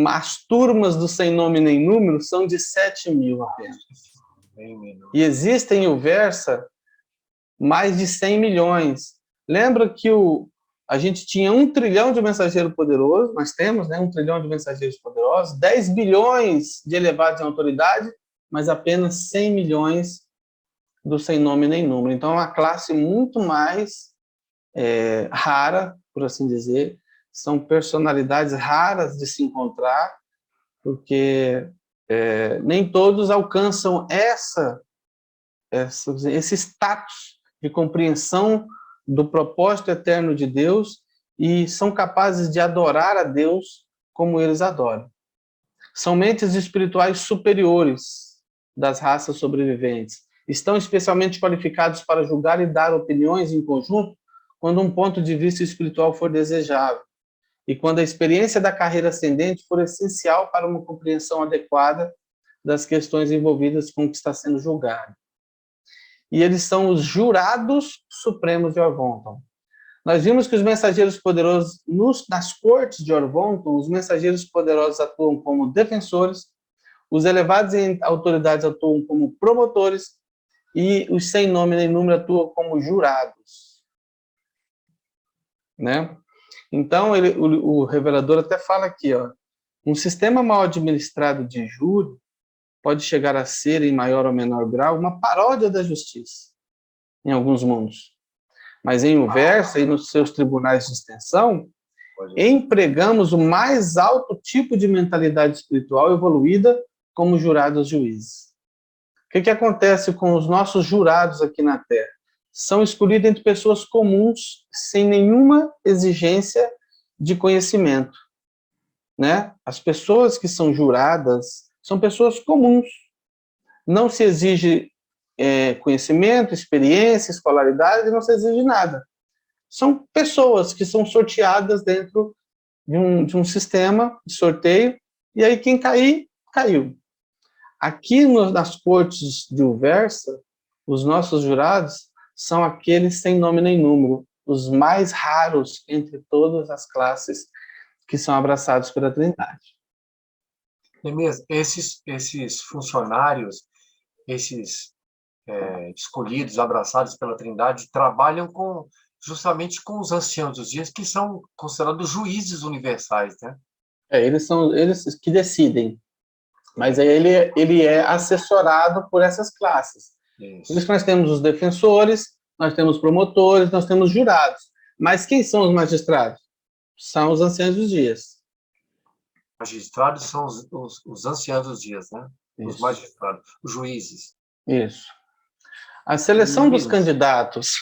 As turmas do sem nome nem número são de 7.000 apenas. E existem em Uversa mais de 100 milhões. Lembra que a gente tinha 1 trilhão de mensageiros poderosos, nós temos, né, 1 trilhão de mensageiros poderosos, 10 bilhões de elevados em autoridade, mas apenas 100 milhões do sem nome nem número. Então, é uma classe muito mais rara, por assim dizer. São personalidades raras de se encontrar, porque nem todos alcançam esse status de compreensão do propósito eterno de Deus e são capazes de adorar a Deus como eles adoram. São mentes espirituais superiores das raças sobreviventes. Estão especialmente qualificados para julgar e dar opiniões em conjunto quando um ponto de vista espiritual for desejável e quando a experiência da carreira ascendente for essencial para uma compreensão adequada das questões envolvidas com o que está sendo julgado. E eles são os jurados supremos de Orvonton. Nós vimos que os mensageiros poderosos, nas cortes de Orvonton, os mensageiros poderosos atuam como defensores, os elevados em autoridades atuam como promotores e os sem nome nem número atuam como jurados. Né? Então, o revelador até fala aqui, ó, um sistema mal administrado de júri pode chegar a ser, em maior ou menor grau, uma paródia da justiça, em alguns mundos. Mas em Uversa e nos seus tribunais de extensão, empregamos o mais alto tipo de mentalidade espiritual evoluída como jurados juízes. O que acontece com os nossos jurados aqui na Terra? São escolhidos entre pessoas comuns, sem nenhuma exigência de conhecimento. Né? As pessoas que são juradas são pessoas comuns. Não se exige conhecimento, experiência, escolaridade, não se exige nada. São pessoas que são sorteadas dentro de um sistema de sorteio, e aí quem cair, caiu. Aqui nas cortes de Uversa, os nossos jurados são aqueles sem nome nem número, os mais raros entre todas as classes que são abraçados pela Trindade. Esses funcionários, esses escolhidos, abraçados pela Trindade, trabalham justamente com os anciãos dos dias, que são considerados juízes universais, né? Eles são eles que decidem, mas aí ele é assessorado por essas classes. Por isso que nós temos os defensores, nós temos promotores, nós temos jurados. Mas quem são os magistrados? São os anciãos dos dias. Magistrados são os anciãos dos dias, né? Isso. Os magistrados, os juízes. Isso. A seleção dos candidatos,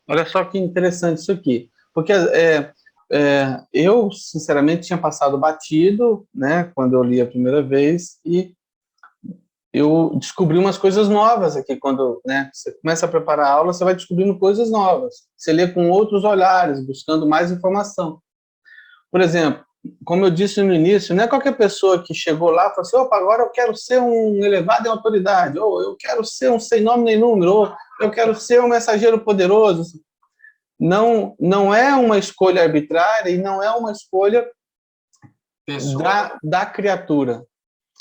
olha só que interessante isso aqui, porque eu, sinceramente, tinha passado batido, né, quando eu li a primeira vez, e eu descobri umas coisas novas aqui, quando, né, você começa a preparar a aula, você vai descobrindo coisas novas, você lê com outros olhares, buscando mais informação. Por exemplo, como eu disse no início, não é qualquer pessoa que chegou lá e falou assim, opa, agora eu quero ser um elevado em autoridade, ou eu quero ser um sem nome nem número, ou eu quero ser um mensageiro poderoso. Não é uma escolha arbitrária e não é uma escolha da criatura.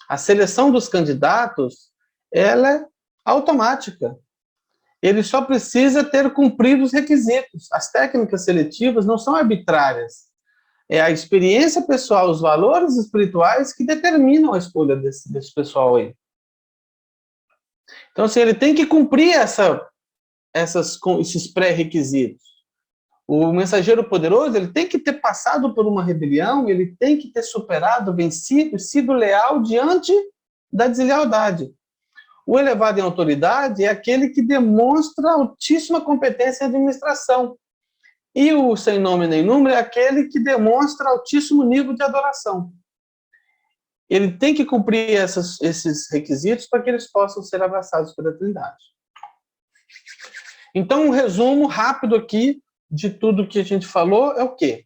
A seleção dos candidatos, ela é automática. Ele só precisa ter cumprido os requisitos. As técnicas seletivas não são arbitrárias. É a experiência pessoal, os valores espirituais que determinam a escolha desse pessoal aí. Então, assim, ele tem que cumprir esses pré-requisitos. O mensageiro poderoso, ele tem que ter passado por uma rebelião, ele tem que ter superado, vencido, sido leal diante da deslealdade. O elevado em autoridade é aquele que demonstra altíssima competência em administração. E o sem nome nem número é aquele que demonstra altíssimo nível de adoração. Ele tem que cumprir esses requisitos para que eles possam ser abraçados pela Trindade. Então, um resumo rápido aqui de tudo que a gente falou é o quê?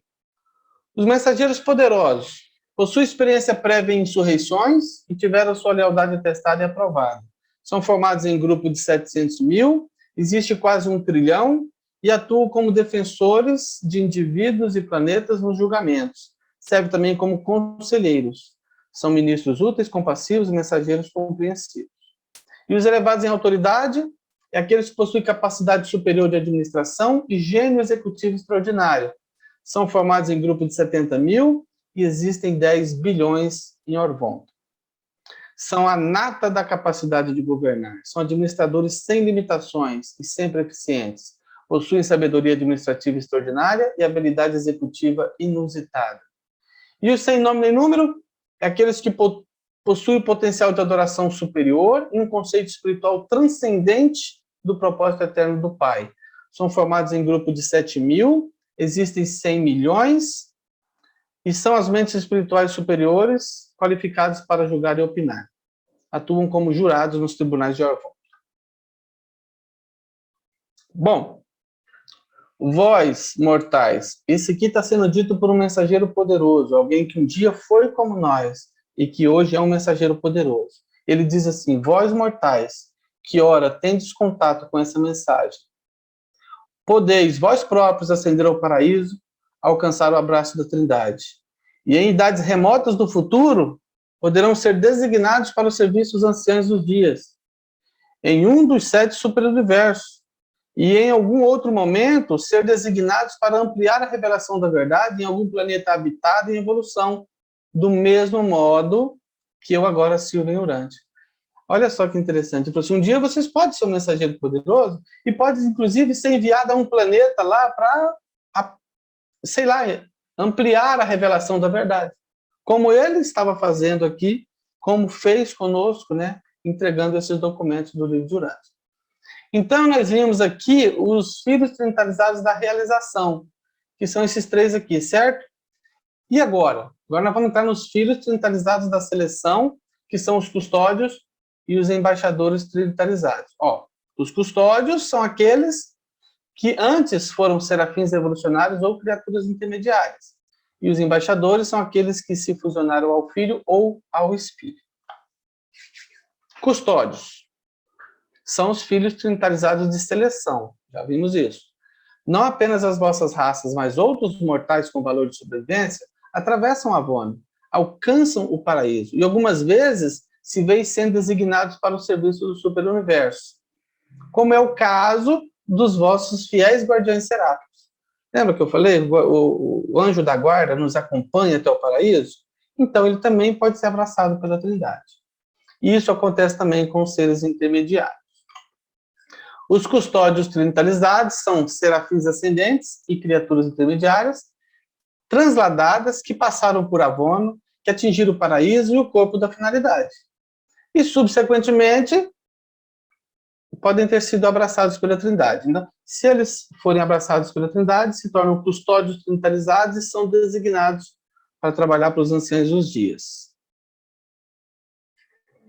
Os mensageiros poderosos possuem experiência prévia em insurreições e tiveram sua lealdade testada e aprovada. São formados em grupo de 700 mil, existe quase 1 trilhão e atuam como defensores de indivíduos e planetas nos julgamentos. Serve também como conselheiros. São ministros úteis, compassivos e mensageiros compreensivos. E os elevados em autoridade é aqueles que possuem capacidade superior de administração e gênio executivo extraordinário. São formados em grupo de 70 mil e existem 10 bilhões em Orvonto. São a nata da capacidade de governar. São administradores sem limitações e sempre eficientes. Possuem sabedoria administrativa extraordinária e habilidade executiva inusitada. E os sem nome nem número é aqueles que possuem potencial de adoração superior e um conceito espiritual transcendente do propósito eterno do Pai. São formados em grupo de 7 mil, existem 100 milhões e são as mentes espirituais superiores qualificadas para julgar e opinar. Atuam como jurados nos tribunais de Orvonto. Bom, vós, mortais, esse aqui está sendo dito por um mensageiro poderoso, alguém que um dia foi como nós e que hoje é um mensageiro poderoso. Ele diz assim: vós, mortais, que ora tendes contato com essa mensagem, podeis vós próprios ascender ao paraíso, alcançar o abraço da Trindade. E em idades remotas do futuro, poderão ser designados para o serviço dos anciãos dos dias, em um dos 7 superuniversos, e em algum outro momento ser designados para ampliar a revelação da verdade em algum planeta habitado em evolução, do mesmo modo que eu agora sirvo em Urante. Olha só que interessante. Assim, um dia vocês podem ser um mensageiro poderoso e pode, inclusive, ser enviado a um planeta lá para, sei lá, ampliar a revelação da verdade. Como ele estava fazendo aqui, como fez conosco, né, entregando esses documentos do livro de Urante. Então, nós vimos aqui os filhos trinitarizados da realização, que são esses 3 aqui, certo? E agora? Agora nós vamos entrar nos filhos trinitarizados da seleção, que são os custódios e os embaixadores trinitarizados. Ó, os custódios são aqueles que antes foram serafins evolucionários ou criaturas intermediárias. E os embaixadores são aqueles que se fusionaram ao Filho ou ao Espírito. Custódios são os filhos trinitarizados de seleção. Já vimos isso. Não apenas as vossas raças, mas outros mortais com valor de sobrevivência atravessam a Avone, alcançam o paraíso e algumas vezes se veem sendo designados para o serviço do superuniverso, como é o caso dos vossos fiéis guardiões seráficos. Lembra que eu falei? O anjo da guarda nos acompanha até o paraíso? Então ele também pode ser abraçado pela Trindade. E isso acontece também com os seres intermediários. Os custódios trinitarizados são serafins ascendentes e criaturas intermediárias, transladadas, que passaram por Avono, que atingiram o paraíso e o corpo da finalidade. E, subsequentemente, podem ter sido abraçados pela Trindade. Então, se eles forem abraçados pela Trindade, se tornam custódios trinitarizados e são designados para trabalhar para os anciãos dos dias.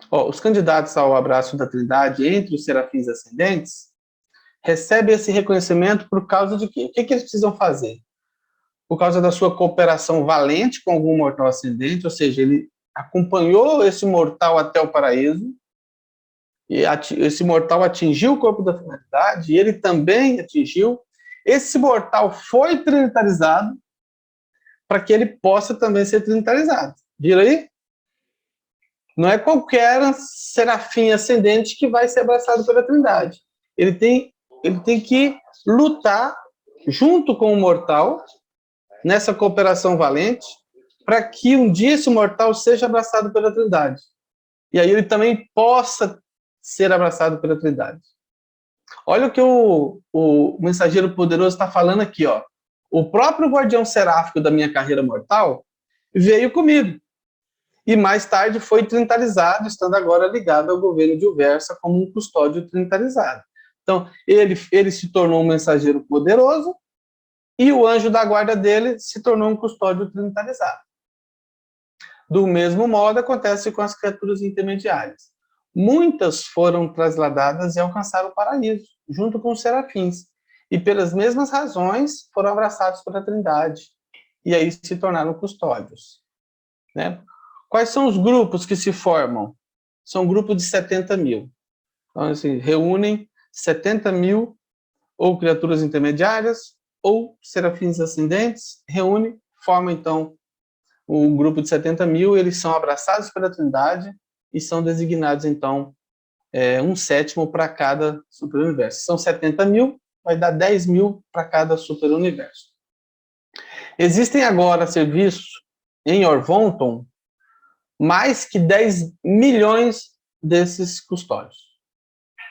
Os candidatos ao abraço da Trindade entre os serafins ascendentes recebem esse reconhecimento por causa de quê? O que eles precisam fazer? Por causa da sua cooperação valente com algum mortal ascendente, ou seja, ele acompanhou esse mortal até o paraíso, e esse mortal atingiu o corpo da finalidade, e ele também atingiu. Esse mortal foi trinitarizado para que ele possa também ser trinitarizado. Viram aí? Não é qualquer serafim ascendente que vai ser abraçado pela Trindade. Ele tem que lutar junto com o mortal, nessa cooperação valente, para que um dia esse mortal seja abraçado pela Trindade. E aí ele também possa ser abraçado pela Trindade. Olha o que o mensageiro poderoso está falando aqui, ó. o próprio guardião seráfico da minha carreira mortal veio comigo. E mais tarde foi trinitarizado, estando agora ligado ao governo de Uversa como um custódio trinitarizado. Então, ele se tornou um mensageiro poderoso e o anjo da guarda dele se tornou um custódio trinitarizado. Do mesmo modo, acontece com as criaturas intermediárias. Muitas foram trasladadas e alcançaram o paraíso, junto com os serafins. E pelas mesmas razões foram abraçados pela Trindade. E aí se tornaram custódios. Né? Quais são os grupos que se formam? São grupos de 70 mil. Então, se reúnem 70 mil ou criaturas intermediárias ou serafins ascendentes, reúne, forma então o grupo de 70 mil, eles são abraçados pela Trindade e são designados então um sétimo para cada superuniverso. São 70 mil, vai dar 10 mil para cada superuniverso. Existem agora serviços em Orvonton mais que 10 milhões desses custódios.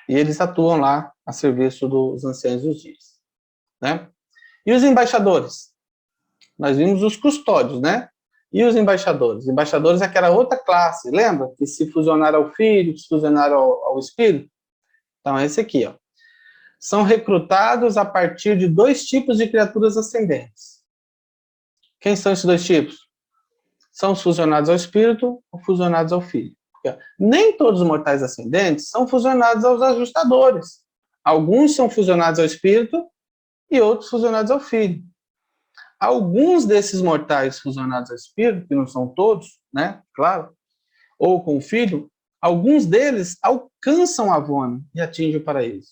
E eles atuam lá a serviço dos anciãos dos dias. Né? E os embaixadores? Nós vimos os custódios, né? E os embaixadores? Embaixadores é aquela outra classe, lembra? Que se fusionaram ao Filho, que se fusionaram ao Espírito. Então, é esse aqui, ó. São recrutados a partir de 2 tipos de criaturas ascendentes. Quem são esses 2 tipos? São os fusionados ao Espírito ou fusionados ao Filho. Porque nem todos os mortais ascendentes são fusionados aos ajustadores. Alguns são fusionados ao Espírito e outros fusionados ao Filho. Alguns desses mortais fusionados ao Espírito, que não são todos, né, claro, ou com o Filho, alguns deles alcançam a Avona e atingem o paraíso.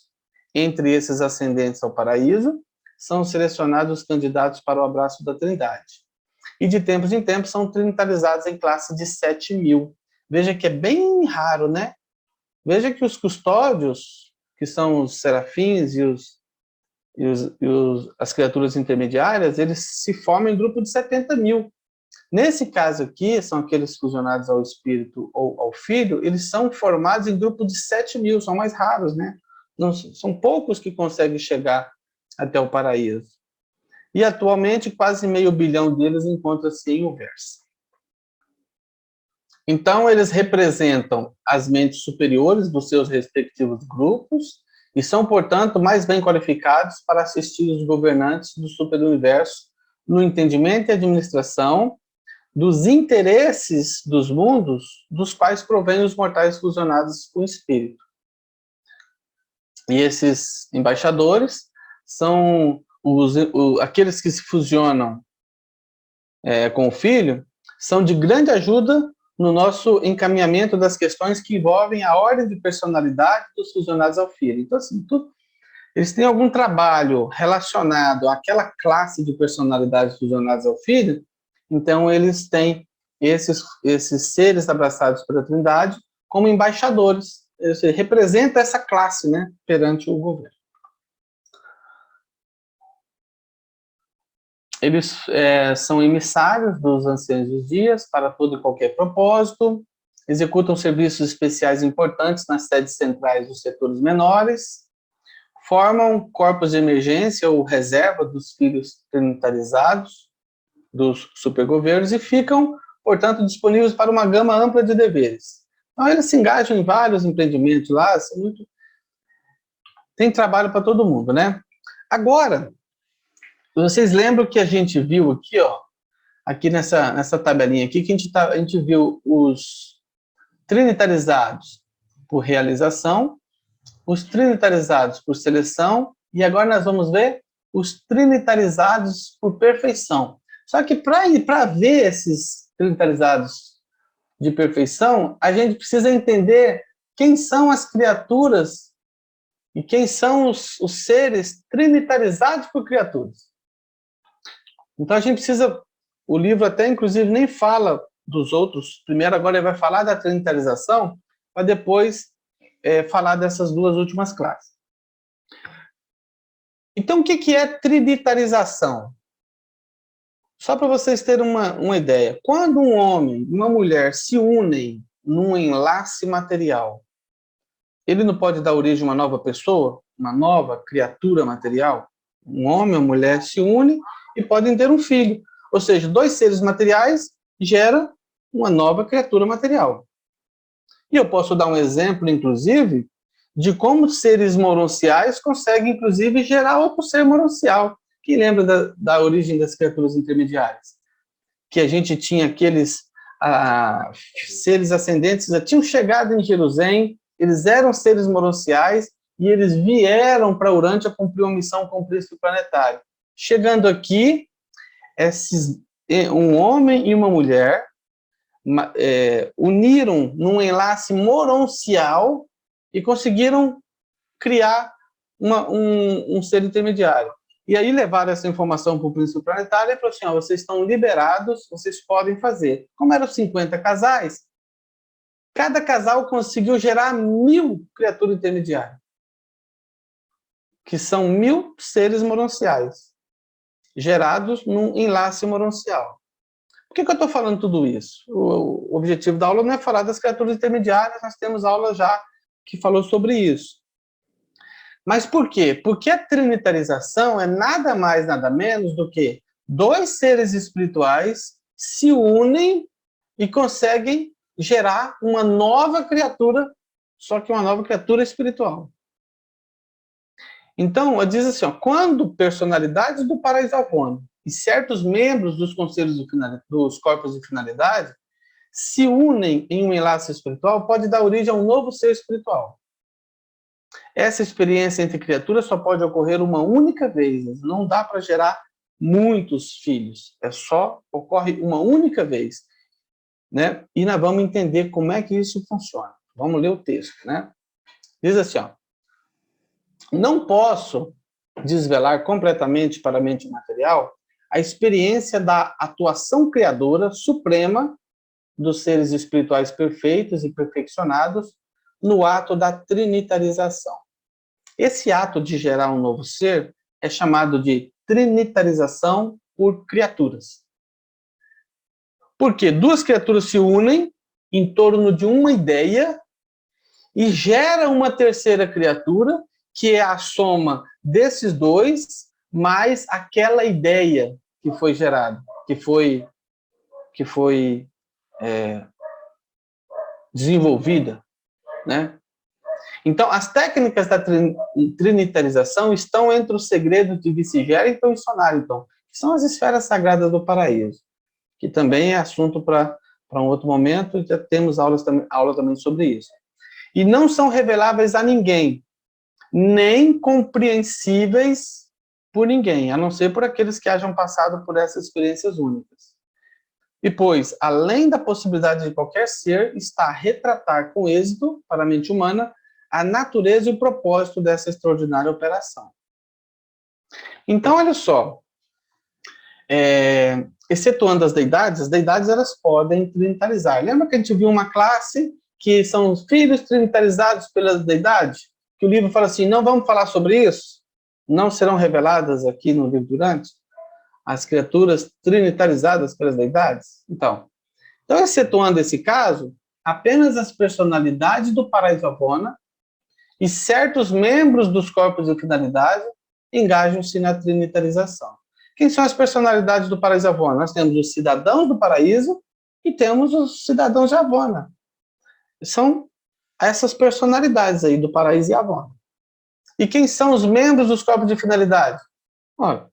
Entre esses ascendentes ao paraíso, são selecionados os candidatos para o abraço da Trindade. E de tempos em tempos são trinitarizados em classe de 7 mil. Veja que é bem raro, né? Veja que os custódios, que são os serafins as criaturas intermediárias, eles se formam em grupo de 70 mil. Nesse caso aqui, são aqueles fusionados ao Espírito ou ao Filho, eles são formados em grupo de 7 mil, são mais raros, né? Não, são poucos que conseguem chegar até o paraíso. E atualmente quase 500 milhão deles encontram-se em Uversa. Então, eles representam as mentes superiores dos seus respectivos grupos e são, portanto, mais bem qualificados para assistir os governantes do superuniverso no entendimento e administração dos interesses dos mundos dos quais provêm os mortais fusionados com o espírito. E esses embaixadores são aqueles que se fusionam com o Filho, são de grande ajuda no nosso encaminhamento das questões que envolvem a ordem de personalidade dos fusionados ao Filho. Então, assim, eles têm algum trabalho relacionado àquela classe de personalidades fusionadas ao Filho, então eles têm esses seres abraçados pela Trindade como embaixadores. Eles representam essa classe, né, perante o governo. Eles são emissários dos anciãos dos dias para todo e qualquer propósito, executam serviços especiais importantes nas sedes centrais dos setores menores, formam corpos de emergência ou reserva dos filhos trinitarizados dos supergovernos e ficam, portanto, disponíveis para uma gama ampla de deveres. Então, eles se engajam em vários empreendimentos lá, tem trabalho para todo mundo, né? Agora, vocês lembram que a gente viu aqui, ó, aqui nessa tabelinha aqui, que a gente viu os trinitarizados por realização, os trinitarizados por seleção, e agora nós vamos ver os trinitarizados por perfeição. Só que para ver esses trinitarizados de perfeição, a gente precisa entender quem são as criaturas e quem são os seres trinitarizados por criaturas. Então a gente precisa, o livro até inclusive nem fala dos outros, primeiro agora ele vai falar da trinitarização, para depois falar dessas duas últimas classes. Então o que é trinitarização? Só para vocês terem uma ideia, quando um homem e uma mulher se unem num enlace material, ele não pode dar origem a uma nova pessoa, uma nova criatura material? Um homem e uma mulher se unem e podem ter um filho. Ou seja, dois seres materiais geram uma nova criatura material. E eu posso dar um exemplo, inclusive, de como seres moronciais conseguem, inclusive, gerar outro ser moroncial. Quem lembra da origem das criaturas intermediárias? Que a gente tinha aqueles seres ascendentes, já tinham chegado em Jerusalém, eles eram seres moronciais e eles vieram para Urântia cumprir uma missão com o príncipe planetário. Chegando aqui, um homem e uma mulher uniram num enlace moroncial e conseguiram criar um ser intermediário. E aí levaram essa informação para o príncipe planetário e falou assim, vocês estão liberados, vocês podem fazer. Como eram 50 casais, cada casal conseguiu gerar 1000 criaturas intermediárias, que são 1000 seres moronciais, gerados num enlace moroncial. Por que eu estou falando tudo isso? O objetivo da aula não é falar das criaturas intermediárias, nós temos aula já que falou sobre isso. Mas por quê? Porque a trinitarização é nada mais, nada menos do que dois seres espirituais se unem e conseguem gerar uma nova criatura, só que uma nova criatura espiritual. Então, diz assim, quando personalidades do paraíso avônico e certos membros dos conselhos dos corpos de finalidade se unem em um enlace espiritual, pode dar origem a um novo ser espiritual. Essa experiência entre criaturas só pode ocorrer uma única vez, não dá para gerar muitos filhos, ocorre uma única vez, né? E nós vamos entender como é que isso funciona. Vamos ler o texto, né? Diz assim, não posso desvelar completamente para a mente material a experiência da atuação criadora suprema dos seres espirituais perfeitos e perfeccionados no ato da trinitarização. Esse ato de gerar um novo ser é chamado de trinitarização por criaturas. Porque duas criaturas se unem em torno de uma ideia e gera uma terceira criatura, que é a soma desses dois, mais aquela ideia que foi gerada, que foi desenvolvida, né? Então, as técnicas da trinitarização estão entre os segredos de Vicigeraton e Sonariton, que são as esferas sagradas do paraíso, que também é assunto para um outro momento, já temos aula também sobre isso. E não são reveláveis a ninguém, nem compreensíveis por ninguém, a não ser por aqueles que hajam passado por essas experiências únicas. E pois, além da possibilidade de qualquer ser, está a retratar com êxito, para a mente humana, a natureza e o propósito dessa extraordinária operação. Então, olha só, excetuando as deidades elas podem trinitarizar. Lembra que a gente viu uma classe que são os filhos trinitarizados pelas deidades? Que o livro fala assim, não vamos falar sobre isso? Não serão reveladas aqui no livro durante? As criaturas trinitarizadas pelas deidades? Então, excetuando esse caso, apenas as personalidades do paraíso avona e certos membros dos corpos de finalidade engajam-se na trinitarização. Quem são as personalidades do paraíso avona? Nós temos os cidadãos do paraíso e temos os cidadãos de Avona. São essas personalidades aí do paraíso e Avona. E quem são os membros dos corpos de finalidade? Olha,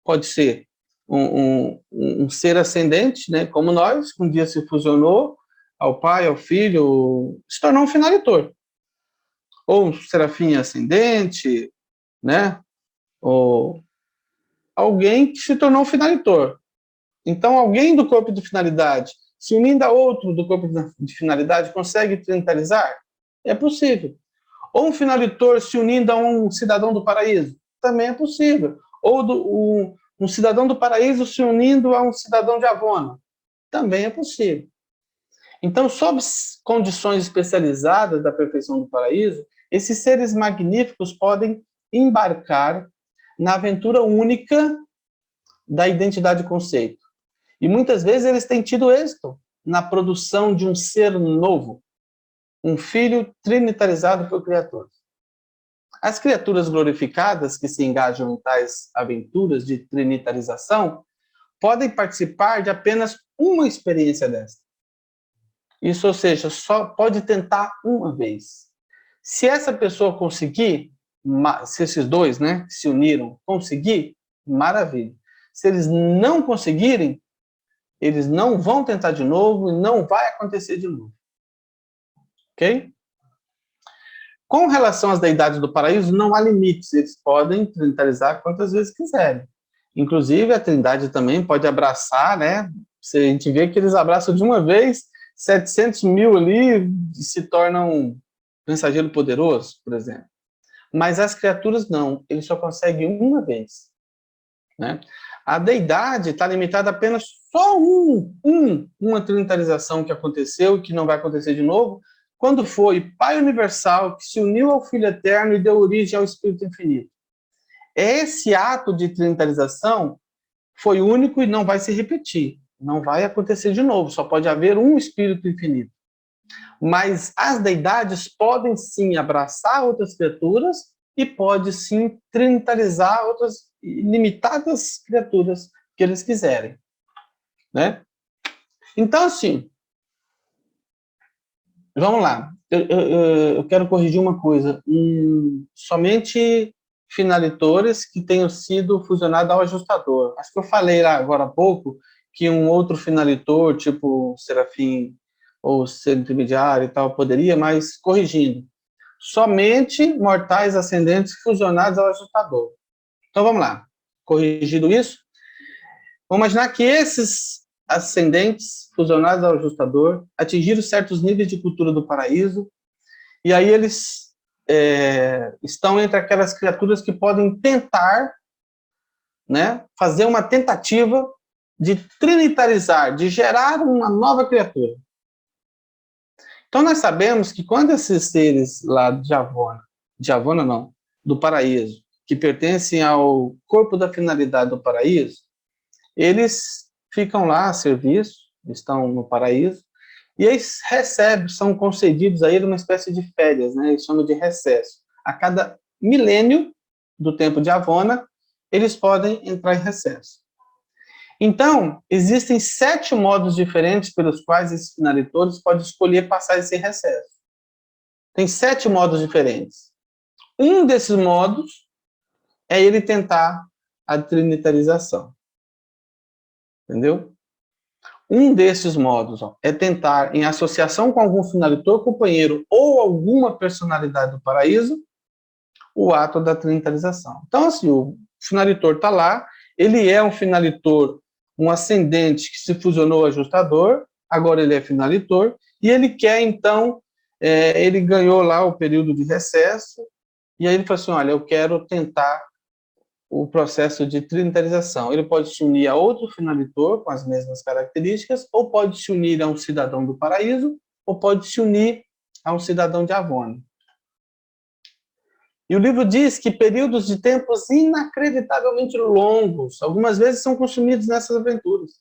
pode ser um ser ascendente, né, como nós, que um dia se fusionou ao pai, ao filho, se tornou um finalitor. Ou um serafim ascendente, né, ou alguém que se tornou um finalitor. Então, alguém do corpo de finalidade, se unindo a outro do corpo de finalidade, consegue trinitarizar? É possível. Ou um finalitor se unindo a um cidadão do paraíso? Também é possível. Ou um cidadão do paraíso se unindo a um cidadão de Avona? Também é possível. Então, sob condições especializadas da perfeição do paraíso, esses seres magníficos podem embarcar na aventura única da identidade conceito. E muitas vezes eles têm tido êxito na produção de um ser novo, um filho trinitarizado por criaturas. As criaturas glorificadas que se engajam em tais aventuras de trinitarização podem participar de apenas uma experiência desta. Isso, ou seja, só pode tentar uma vez. Se essa pessoa conseguir, se esses dois, né, que se uniram, conseguir, maravilha. Se eles não conseguirem, eles não vão tentar de novo e não vai acontecer de novo. Ok? Com relação às deidades do paraíso, não há limites. Eles podem trinitarizar quantas vezes quiserem. Inclusive, a Trindade também pode abraçar, né? A gente vê que eles abraçam de uma vez 700 mil ali e se tornam mensageiro poderoso, por exemplo. Mas as criaturas não. Eles só conseguem uma vez. Né? A deidade está limitada a apenas só uma trinitarização que aconteceu e que não vai acontecer de novo, quando foi Pai Universal que se uniu ao Filho Eterno e deu origem ao Espírito Infinito. Esse ato de trinitarização foi único e não vai se repetir. Não vai acontecer de novo, só pode haver um Espírito Infinito. Mas as deidades podem sim abraçar outras criaturas e pode sim trinitarizar outras limitadas criaturas que eles quiserem. Né? Então, assim, vamos lá. Eu quero corrigir uma coisa. Somente finalitores que tenham sido fusionados ao ajustador. Acho que eu falei lá agora há pouco que um outro finalitor, tipo Serafim ou ser intermediário e tal, poderia, mas corrigindo. Somente mortais ascendentes fusionados ao ajustador. Então vamos lá. Corrigido isso, vamos imaginar que esses ascendentes fusionados ao ajustador atingiram certos níveis de cultura do paraíso, e aí eles estão entre aquelas criaturas que podem tentar, né, fazer uma tentativa de trinitarizar, de gerar uma nova criatura. Então nós sabemos que quando esses seres lá de Avona não, do paraíso, que pertencem ao corpo da finalidade do paraíso, eles ficam lá a serviço, estão no paraíso, e eles recebem, são concedidos a ele uma espécie de férias, né? Eles chamam de recesso. A cada milênio do tempo de Avona, eles podem entrar em recesso. Então, existem 7 modos diferentes pelos quais esses finalitores podem escolher passar esse recesso. Tem 7 modos diferentes. Um desses modos é ele tentar a trinitarização. Entendeu? Um desses modos é tentar, em associação com algum finalitor, companheiro ou alguma personalidade do paraíso, o ato da trinitarização. Então, assim, o finalitor está lá, ele é um finalitor, um ascendente que se fusionou ao ajustador, agora ele é finalitor, e ele quer, então, ele ganhou lá o período de recesso, e aí ele falou assim, olha, eu quero tentar o processo de trinitarização. Ele pode se unir a outro finalitor com as mesmas características, ou pode se unir a um cidadão do paraíso, ou pode se unir a um cidadão de Avona. E o livro diz que períodos de tempos inacreditavelmente longos, algumas vezes são consumidos nessas aventuras.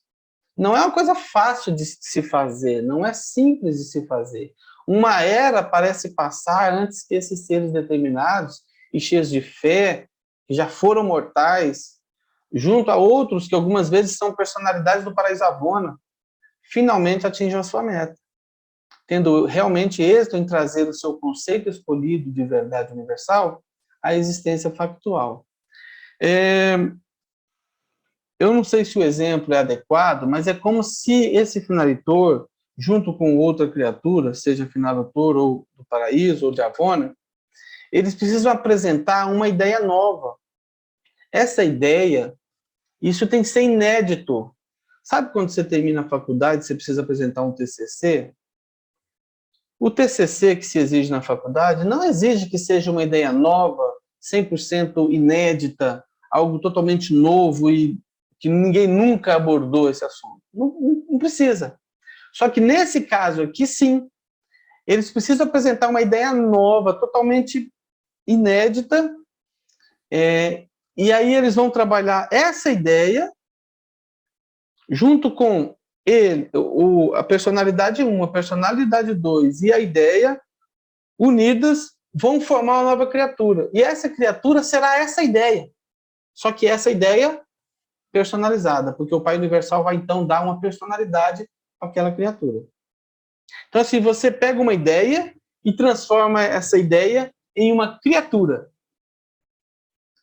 Não é uma coisa fácil de se fazer, não é simples de se fazer. Uma era parece passar antes que esses seres determinados e cheios de fé, que já foram mortais, junto a outros que algumas vezes são personalidades do paraíso Avona, finalmente atinjam a sua meta, tendo realmente êxito em trazer o seu conceito escolhido de verdade universal à existência factual. Eu não sei se o exemplo é adequado, mas é como se esse finalitor, junto com outra criatura, seja finalitor ou do paraíso ou de Avona, eles precisam apresentar uma ideia nova. Essa ideia, isso tem que ser inédito. Sabe quando você termina a faculdade, você precisa apresentar um TCC? O TCC que se exige na faculdade não exige que seja uma ideia nova, 100% inédita, algo totalmente novo e que ninguém nunca abordou esse assunto. Não precisa. Só que nesse caso aqui, sim, eles precisam apresentar uma ideia nova, totalmente inédita, e aí eles vão trabalhar essa ideia junto com ele, a personalidade 1, a personalidade 2 e a ideia unidas vão formar uma nova criatura. E essa criatura será essa ideia. Só que essa ideia personalizada, porque o Pai Universal vai então dar uma personalidade àquela criatura. Então, assim, você pega uma ideia e transforma essa ideia em uma criatura.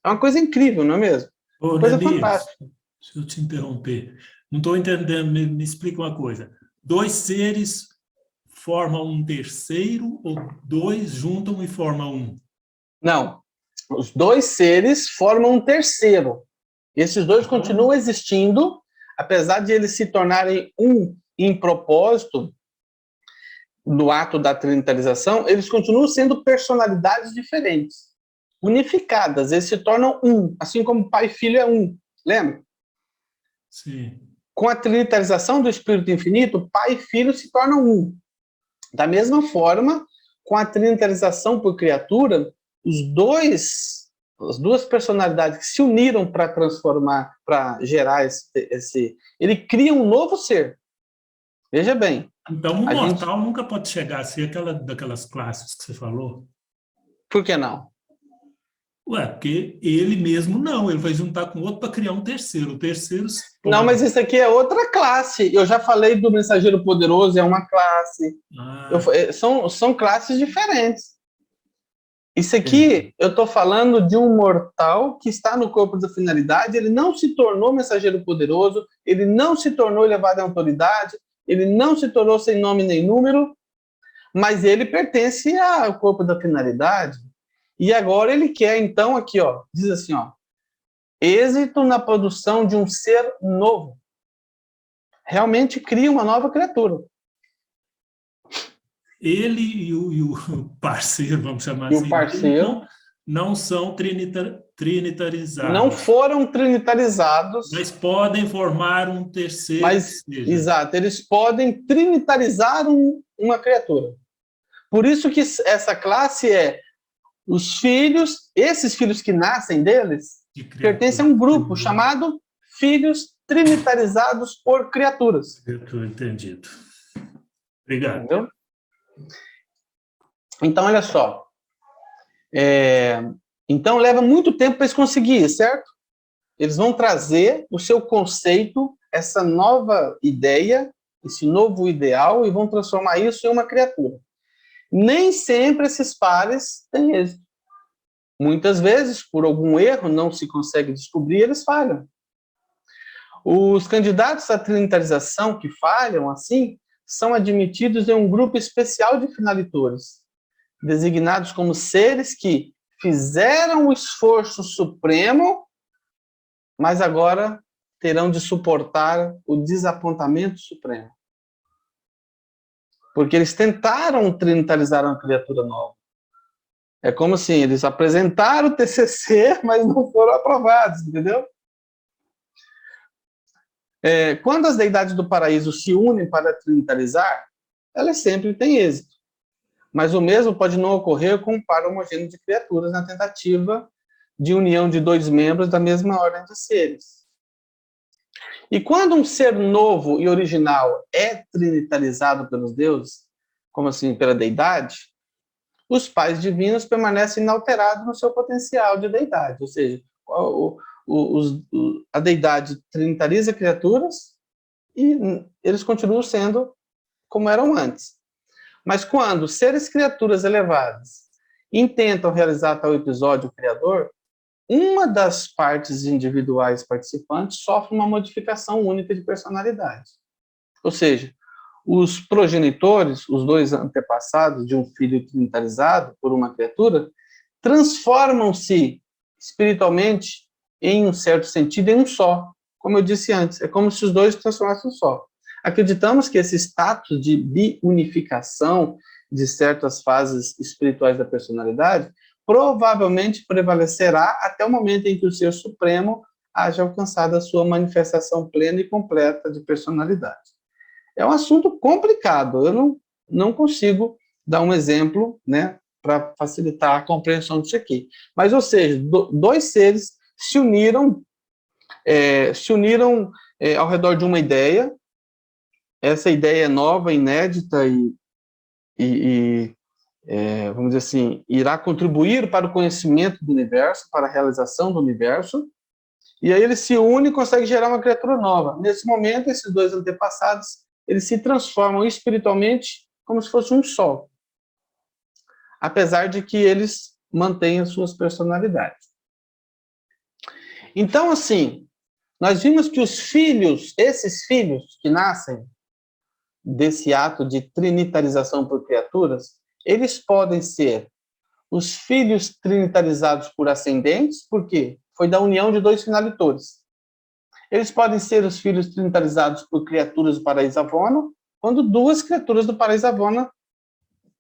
É uma coisa incrível, não é mesmo? Ô, Coisa Neemias, fantástica. deixa eu te interromper. Não estou entendendo, me explica uma coisa. Dois seres formam um terceiro ou dois juntam e formam um? Não. Os dois seres formam um terceiro. Esses dois continuam existindo, apesar de eles se tornarem um em propósito do ato da trinitarização, eles continuam sendo personalidades diferentes, unificadas. Eles se tornam um, assim como Pai e Filho é um. Lembra? Sim. Com a trinitarização do Espírito Infinito, Pai e Filho se tornam um. Da mesma forma, com a trinitarização por criatura, as duas personalidades que se uniram para transformar, para gerar ele cria um novo ser. Veja bem. Então, um a mortal gente... nunca pode chegar a ser daquelas classes que você falou. Por que não? Ué, porque ele mesmo não, ele vai juntar com outro para criar um terceiro. O terceiro pode. Não, mas isso aqui é outra classe. Eu já falei do Mensageiro Poderoso, é uma classe. São classes diferentes. Isso aqui, eu estou falando de um mortal que está no corpo da finalidade, ele não se tornou mensageiro poderoso, ele não se tornou elevado à autoridade, ele não se tornou sem nome nem número, mas ele pertence ao corpo da finalidade. E agora ele quer, então, aqui, ó, diz assim, ó, êxito na produção de um ser novo. Realmente cria uma nova criatura. Ele e o parceiro, vamos chamar e assim, o parceiro não são trinitarizados. Não foram trinitarizados. Mas podem formar um terceiro. Exato, eles podem trinitarizar uma criatura. Por isso que essa classe é os filhos, esses filhos que nascem deles, pertencem a um grupo chamado filhos trinitarizados por criaturas. Entendido. Obrigado. Entendeu? Então, olha só. Então, leva muito tempo para eles conseguirem, certo? Eles vão trazer o seu conceito, essa nova ideia, esse novo ideal, e vão transformar isso em uma criatura. Nem sempre esses pares têm êxito. Muitas vezes, por algum erro, não se consegue descobrir, eles falham. Os candidatos à trinitarização que falham, assim, são admitidos em um grupo especial de finalitores, designados como seres que fizeram o esforço supremo, mas agora terão de suportar o desapontamento supremo. Porque eles tentaram trinitarizar uma criatura nova. É como assim, eles apresentaram o TCC, mas não foram aprovados, entendeu? Quando as deidades do paraíso se unem para trinitarizar, elas sempre têm êxito. Mas o mesmo pode não ocorrer com um par homogêneo de criaturas na tentativa de união de dois membros da mesma ordem de seres. E quando um ser novo e original é trinitarizado pelos deuses, como assim, pela deidade, os pais divinos permanecem inalterados no seu potencial de deidade, ou seja, a deidade trinitariza criaturas e eles continuam sendo como eram antes. Mas quando seres criaturas elevadas intentam realizar tal episódio criador, uma das partes individuais participantes sofre uma modificação única de personalidade. Ou seja, os progenitores, os dois antepassados de um filho trinitarizado por uma criatura, transformam-se espiritualmente, em um certo sentido, em um só. Como eu disse antes, é como se os dois se transformassem em um só. Acreditamos que esse status de biunificação de certas fases espirituais da personalidade provavelmente prevalecerá até o momento em que o Ser Supremo haja alcançado a sua manifestação plena e completa de personalidade. É um assunto complicado, eu não consigo dar um exemplo, né, para facilitar a compreensão disso aqui. Mas, ou seja, dois seres se uniram ao redor de uma ideia. Essa ideia é nova, inédita e vamos dizer assim, irá contribuir para o conhecimento do universo, para a realização do universo, e aí ele se une e consegue gerar uma criatura nova. Nesse momento, esses dois antepassados, eles se transformam espiritualmente como se fosse um só, apesar de que eles mantêm as suas personalidades. Então, assim, nós vimos que os filhos, esses filhos que nascem desse ato de trinitarização por criaturas, eles podem ser os filhos trinitarizados por ascendentes, porque foi da união de dois finalitores. Eles podem ser os filhos trinitarizados por criaturas do paraíso Avona, quando duas criaturas do paraíso Avona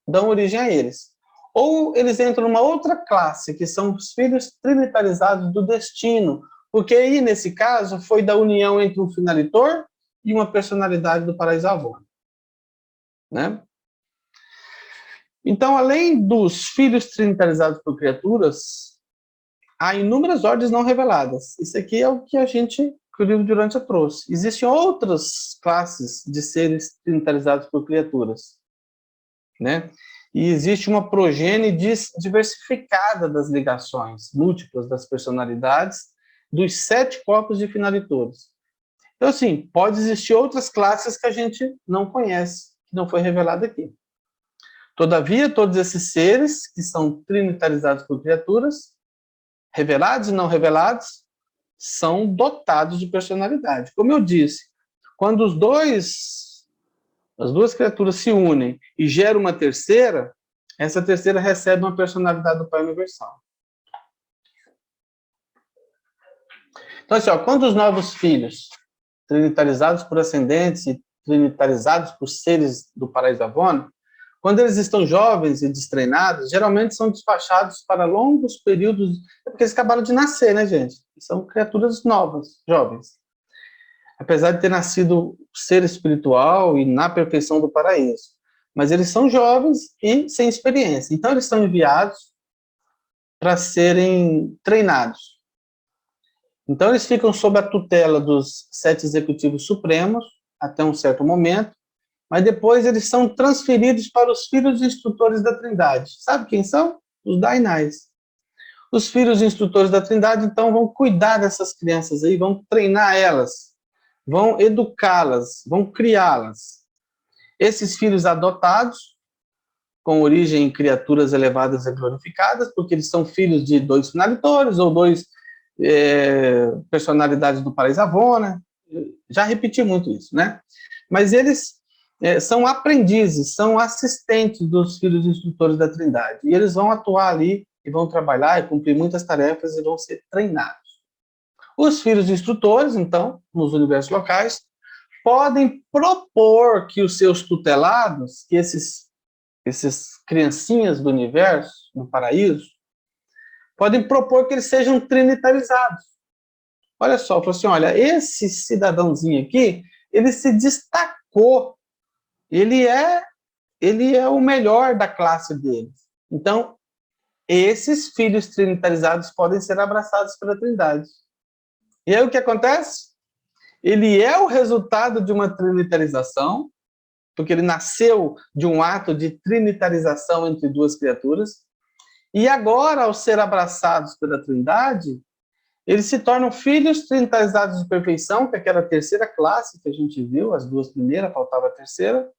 dão origem a eles. Ou eles entram numa outra classe, que são os filhos trinitarizados do destino, porque aí, nesse caso, foi da união entre um finalitor e uma personalidade do paraíso Avona. Né? Então, além dos filhos trinitarizados por criaturas, há inúmeras ordens não reveladas. Isso aqui é o que o livro de Urântia trouxe. Existem outras classes de seres trinitarizados por criaturas, né? E existe uma progênie diversificada das ligações múltiplas das personalidades dos 7 corpos de finalitores. Então, assim, pode existir outras classes que a gente não conhece, que não foi revelada aqui. Todavia, todos esses seres que são trinitarizados por criaturas, revelados e não revelados, são dotados de personalidade. Como eu disse, quando as duas criaturas se unem e geram uma terceira, essa terceira recebe uma personalidade do Pai Universal. Então, assim, quando os novos filhos, trinitarizados por ascendentes e trinitarizados por seres do paraíso Avona, quando eles estão jovens e destreinados, geralmente são despachados para longos períodos, porque eles acabaram de nascer, né, gente? São criaturas novas, jovens. Apesar de ter nascido ser espiritual e na perfeição do paraíso. Mas eles são jovens e sem experiência. Então, eles são enviados para serem treinados. Então, eles ficam sob a tutela dos 7 executivos supremos, até um certo momento, mas depois eles são transferidos para os filhos instrutores da Trindade. Sabe quem são? Os Dainais. Os filhos instrutores da Trindade, então, vão cuidar dessas crianças aí, vão treinar elas, vão educá-las, vão criá-las. Esses filhos adotados, com origem em criaturas elevadas e glorificadas, porque eles são filhos de 2 finalitores ou 2 personalidades do paraíso Avona, já repeti muito isso, né? Mas eles são aprendizes, são assistentes dos filhos instrutores da Trindade, e eles vão atuar ali, e vão trabalhar e cumprir muitas tarefas e vão ser treinados. Os filhos instrutores, então, nos universos locais, podem propor que os seus tutelados, que esses criancinhas do universo, no paraíso, podem propor que eles sejam trinitarizados. Olha só, falou assim, olha, esse cidadãozinho aqui, ele se destacou, ele é o melhor da classe dele. Então, esses filhos trinitarizados podem ser abraçados pela Trindade. E aí o que acontece? Ele é o resultado de uma trinitarização, porque ele nasceu de um ato de trinitarização entre 2 criaturas, e agora, ao ser abraçados pela Trindade, eles se tornam filhos trinitarizados de perfeição, que é aquela terceira classe que a gente viu, as 2 primeiras, faltava a terceira,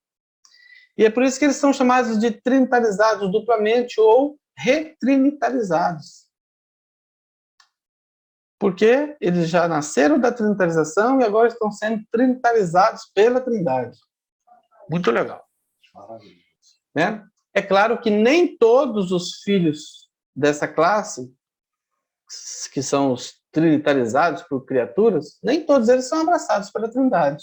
e é por isso que eles são chamados de trinitarizados duplamente ou retrinitarizados. Porque eles já nasceram da trinitarização e agora estão sendo trinitarizados pela Trindade. Muito legal. Né? É claro que nem todos os filhos dessa classe, que são os trinitarizados por criaturas, nem todos eles são abraçados pela Trindade.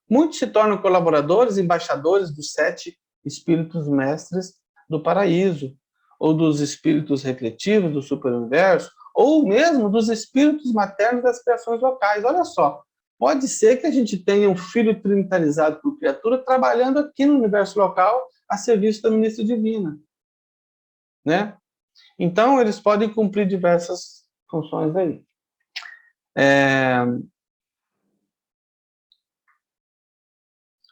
Muitos se tornam colaboradores, embaixadores dos 7 espíritos mestres do paraíso, ou dos espíritos refletivos do superuniverso, ou mesmo dos espíritos maternos das criações locais. Olha só, pode ser que a gente tenha um filho trinitarizado por criatura trabalhando aqui no universo local a serviço da ministra divina, né? Então, eles podem cumprir diversas funções aí.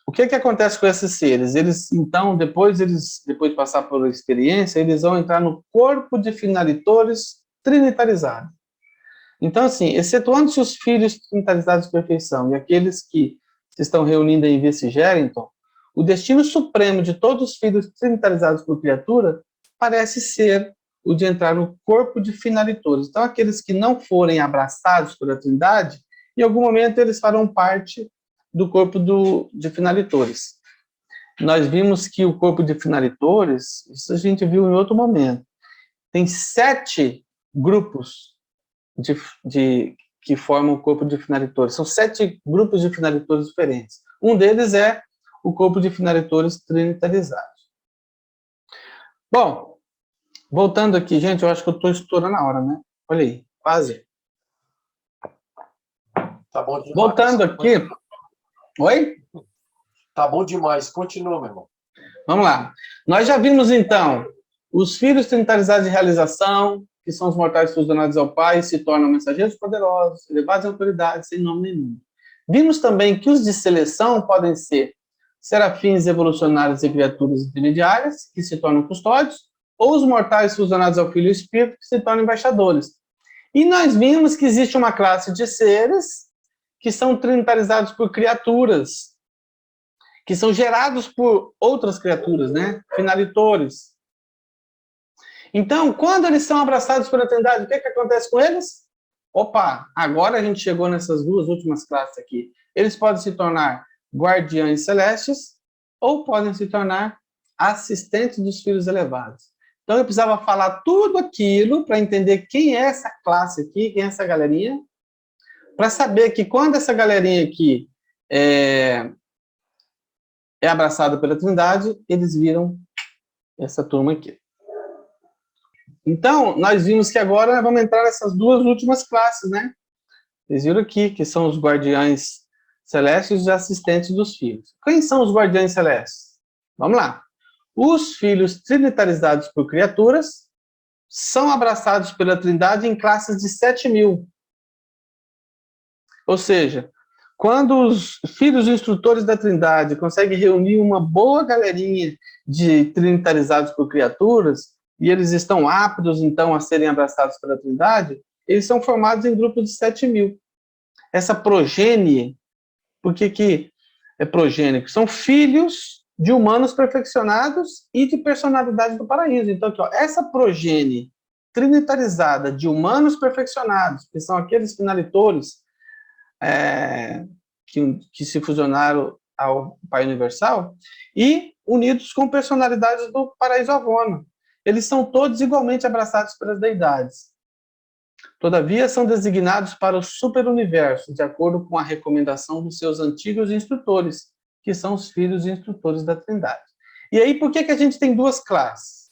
o que acontece com esses seres? Eles, então, depois de passar por experiência, eles vão entrar no corpo de finalitores trinitarizados. Então, assim, excetuando-se os filhos trinitarizados de perfeição e aqueles que se estão reunindo em vice-gerento, o destino supremo de todos os filhos trinitarizados por criatura parece ser o de entrar no corpo de finalitores. Então, aqueles que não forem abraçados pela Trindade, em algum momento eles farão parte do corpo de finalitores. Nós vimos que o corpo de finalitores, isso a gente viu em outro momento, tem 7 grupos que formam o corpo de finalitores. São 7 grupos de finalitores diferentes. Um deles é o corpo de finalitores trinitarizados. Bom, voltando aqui, gente, eu acho que eu estou estourando a hora, né? Olha aí, quase. Tá bom demais. Voltando aqui. Oi? Tá bom demais. Continua, meu irmão. Vamos lá. Nós já vimos, então, os filhos trinitarizados de realização, que são os mortais fusionados ao Pai, se tornam mensageiros poderosos, elevados em autoridade, sem nome nenhum. Vimos também que os de seleção podem ser serafins evolucionários e criaturas intermediárias, que se tornam custódios, ou os mortais fusionados ao Filho e Espírito, que se tornam embaixadores. E nós vimos que existe uma classe de seres que são trinitarizados por criaturas, que são gerados por outras criaturas, né? Finalitores. Então, quando eles são abraçados pela Trindade, o que acontece com eles? Opa, agora a gente chegou nessas 2 últimas classes aqui. Eles podem se tornar guardiães celestes ou podem se tornar assistentes dos filhos elevados. Então, eu precisava falar tudo aquilo para entender quem é essa classe aqui, quem é essa galerinha, para saber que quando essa galerinha aqui é abraçada pela Trindade, eles viram essa turma aqui. Então, nós vimos que agora vamos entrar nessas 2 últimas classes, né? Vocês viram aqui, que são os guardiães celestes e os assistentes dos filhos. Quem são os guardiães celestes? Vamos lá. Os filhos trinitarizados por criaturas são abraçados pela Trindade em classes de 7.000. Ou seja, quando os filhos instrutores da Trindade conseguem reunir uma boa galerinha de trinitarizados por criaturas, e eles estão aptos, então, a serem abraçados pela Trindade, eles são formados em grupos de 7.000. Essa progênie, por que é progênie? São filhos de humanos perfeccionados e de personalidade do paraíso. Então, aqui, ó, essa progênie trinitarizada de humanos perfeccionados, que são aqueles finalitores que se fusionaram ao Pai Universal, e unidos com personalidades do paraíso Avona. Eles são todos igualmente abraçados pelas deidades. Todavia, são designados para o superuniverso, de acordo com a recomendação dos seus antigos instrutores, que são os filhos e instrutores da Trindade. E aí, por que a gente tem 2 classes?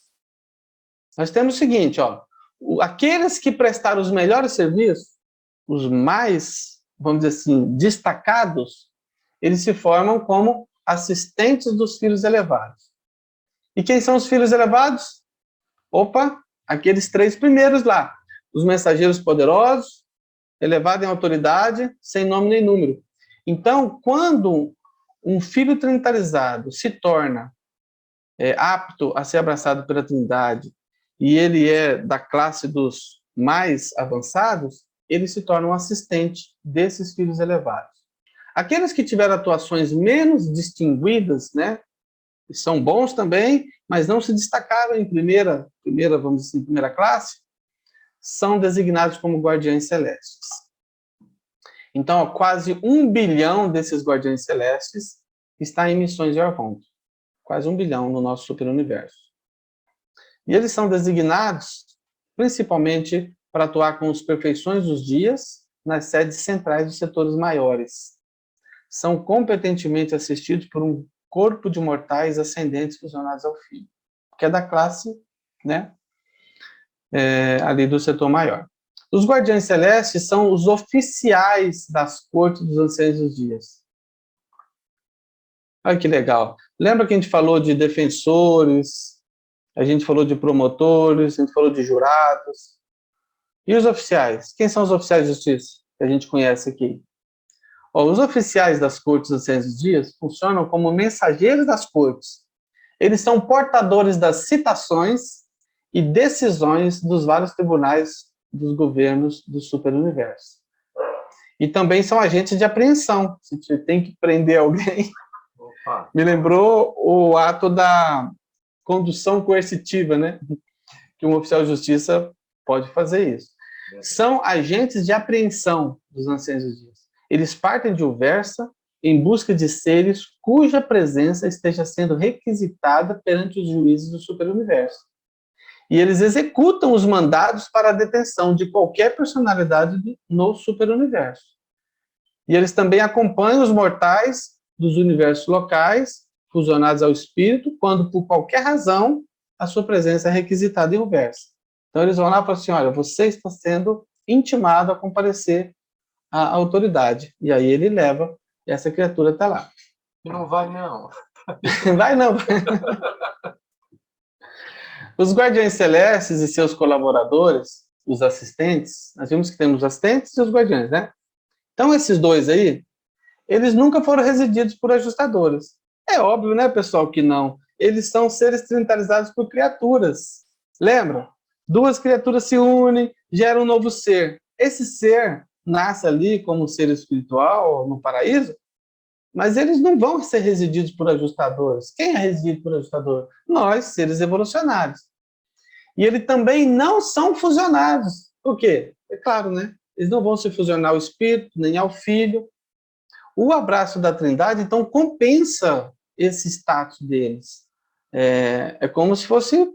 Nós temos o seguinte, ó, aqueles que prestaram os melhores serviços, os mais, vamos dizer assim, destacados, eles se formam como assistentes dos filhos elevados. E quem são os filhos elevados? Opa, aqueles 3 primeiros lá. Os mensageiros poderosos, elevados em autoridade, sem nome nem número. Então, quando um filho trinitarizado se torna apto a ser abraçado pela Trindade, e ele é da classe dos mais avançados, ele se torna um assistente desses filhos elevados. Aqueles que tiveram atuações menos distinguidas, né, são bons também, mas não se destacaram em primeira, vamos dizer, em primeira classe, são designados como guardiães celestes. Então, ó, quase 1 bilhão desses guardiães celestes está em missões de Arvon. Quase 1 bilhão no nosso superuniverso. E eles são designados principalmente para atuar com as perfeições dos dias nas sedes centrais dos setores maiores. São competentemente assistidos por um corpo de mortais ascendentes fusionados ao Filho, que é da classe, né, ali do setor maior. Os guardiães celestes são os oficiais das cortes dos anciãos dos dias. Olha que legal. Lembra que a gente falou de defensores, a gente falou de promotores, a gente falou de jurados. E os oficiais? Quem são os oficiais de justiça que a gente conhece aqui? Os oficiais das cortes anciãs dos dias funcionam como mensageiros das cortes. Eles são portadores das citações e decisões dos vários tribunais dos governos do superuniverso. E também são agentes de apreensão. Se tem que prender alguém, me lembrou o ato da condução coercitiva, né? Que um oficial de justiça pode fazer isso. São agentes de apreensão dos anciãos dos dias. Eles partem de Uversa em busca de seres cuja presença esteja sendo requisitada perante os juízes do superuniverso. E eles executam os mandados para a detenção de qualquer personalidade no superuniverso. E eles também acompanham os mortais dos universos locais, fusionados ao espírito, quando, por qualquer razão, a sua presença é requisitada em Uversa. Então, eles vão lá e falam assim, olha, você está sendo intimado a comparecer à autoridade. E aí ele leva essa criatura até lá. E não vai, não. Vai, não. Os guardiões celestes e seus colaboradores, os assistentes, nós vimos que temos os assistentes e os guardiões, né? Então, esses dois aí, eles nunca foram resididos por ajustadores. É óbvio, né, pessoal, que não. Eles são seres trinitarizados por criaturas. Lembra? Duas criaturas se unem, geram um novo ser. Esse ser nasce ali como um ser espiritual, no paraíso, mas eles não vão ser resididos por ajustadores. Quem é residido por ajustador? Nós, seres evolucionários. E eles também não são fusionados. Por quê? É claro, né? Eles não vão se fusionar ao espírito, nem ao filho. O abraço da Trindade, então, compensa esse status deles. É como se fosse,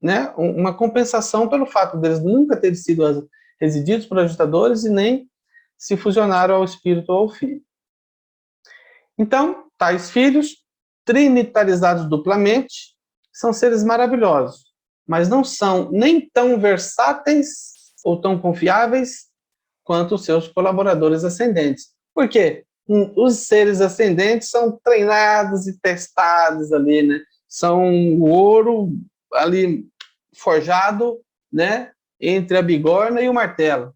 né, uma compensação pelo fato deles nunca terem sido resididos por ajustadores e nem se fusionaram ao espírito ou ao filho. Então, tais filhos, trinitarizados duplamente, são seres maravilhosos, mas não são nem tão versáteis ou tão confiáveis quanto os seus colaboradores ascendentes. Por quê? Os seres ascendentes são treinados e testados ali, né? São o ouro ali forjado, né, entre a bigorna e o martelo.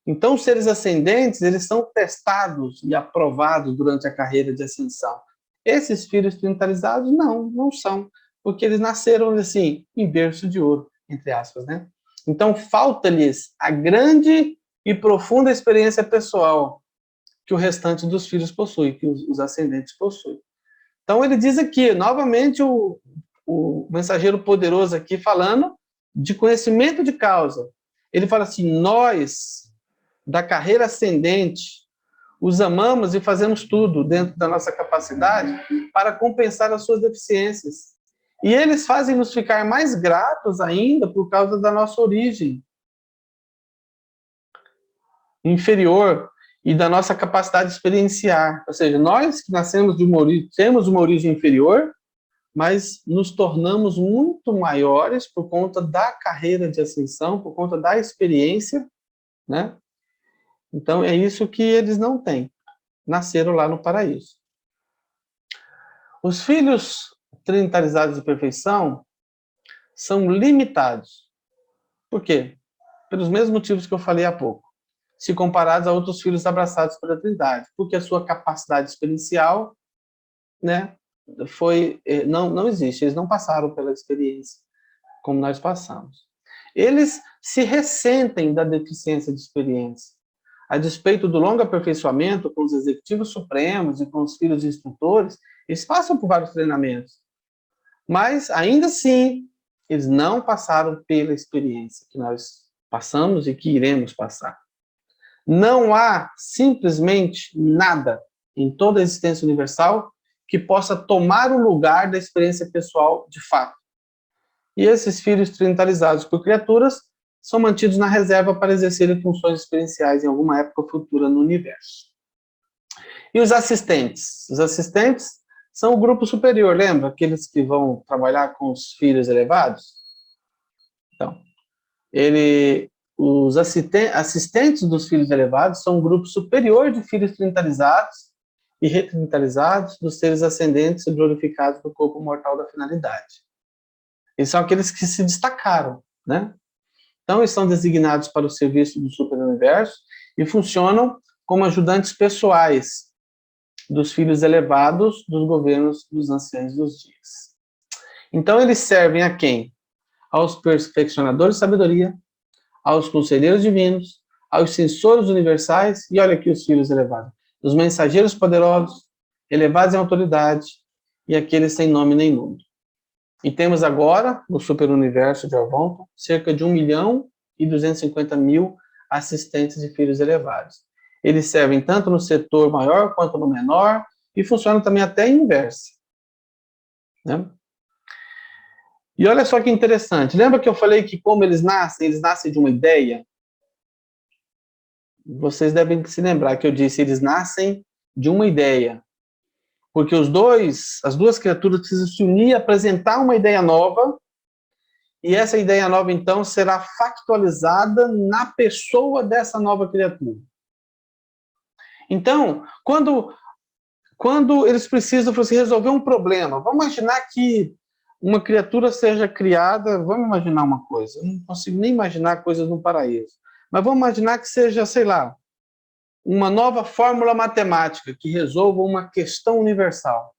Então, os seres ascendentes, eles são testados e aprovados durante a carreira de ascensão. Esses filhos trinitarizados, não são, porque eles nasceram, assim, em berço de ouro, entre aspas, né? Então, falta-lhes a grande e profunda experiência pessoal que o restante dos filhos possui, que os ascendentes possuem. Então, ele diz aqui, novamente, o mensageiro poderoso aqui falando de conhecimento de causa. Ele fala assim, nós, da carreira ascendente, os amamos e fazemos tudo dentro da nossa capacidade para compensar as suas deficiências. E eles fazem nos ficar mais gratos ainda por causa da nossa origem inferior e da nossa capacidade de experienciar. Ou seja, nós que nascemos de uma origem, temos uma origem inferior, mas nos tornamos muito maiores por conta da carreira de ascensão, por conta da experiência, né? Então, é isso que eles não têm. Nasceram lá no paraíso. Os filhos trinitarizados de perfeição são limitados. Por quê? Pelos mesmos motivos que eu falei há pouco. Se comparados a outros filhos abraçados pela Trindade, porque a sua capacidade experiencial, né, não existe, eles não passaram pela experiência como nós passamos. Eles se ressentem da deficiência de experiência. A despeito do longo aperfeiçoamento com os executivos supremos e com os filhos instrutores, eles passam por vários treinamentos. Mas, ainda assim, eles não passaram pela experiência que nós passamos e que iremos passar. Não há simplesmente nada em toda a existência universal que possa tomar o lugar da experiência pessoal de fato. E esses filhos trinitarizados por criaturas são mantidos na reserva para exercerem funções experienciais em alguma época futura no universo. E os assistentes? Os assistentes são o grupo superior, lembra? Aqueles que vão trabalhar com os filhos elevados? Então, os assistentes dos filhos elevados são um grupo superior de filhos trinitarizados e retrinitarizados dos seres ascendentes e glorificados do corpo mortal da finalidade. Eles são aqueles que se destacaram, né? Então, eles são designados para o serviço do superuniverso e funcionam como ajudantes pessoais dos filhos elevados dos governos dos anciãos dos dias. Então, eles servem a quem? Aos perfeccionadores de sabedoria, aos conselheiros divinos, aos censores universais, e olha aqui os filhos elevados, os mensageiros poderosos, elevados em autoridade, e aqueles sem nome nem número. E temos agora, no superuniverso de Alvonton, cerca de 1.250.000 assistentes de filhos elevados. Eles servem tanto no setor maior quanto no menor, e funcionam também até em inversa. Né? E olha só que interessante, lembra que eu falei que como eles nascem de uma ideia? Vocês devem se lembrar que eu disse, eles nascem de uma ideia. Porque as duas criaturas precisam se unir e apresentar uma ideia nova, e essa ideia nova, então, será factualizada na pessoa dessa nova criatura. Então, quando eles precisam resolver um problema, vamos imaginar que uma criatura seja criada, vamos imaginar uma coisa, eu não consigo nem imaginar coisas no paraíso, mas vamos imaginar que seja, sei lá, uma nova fórmula matemática que resolva uma questão universal.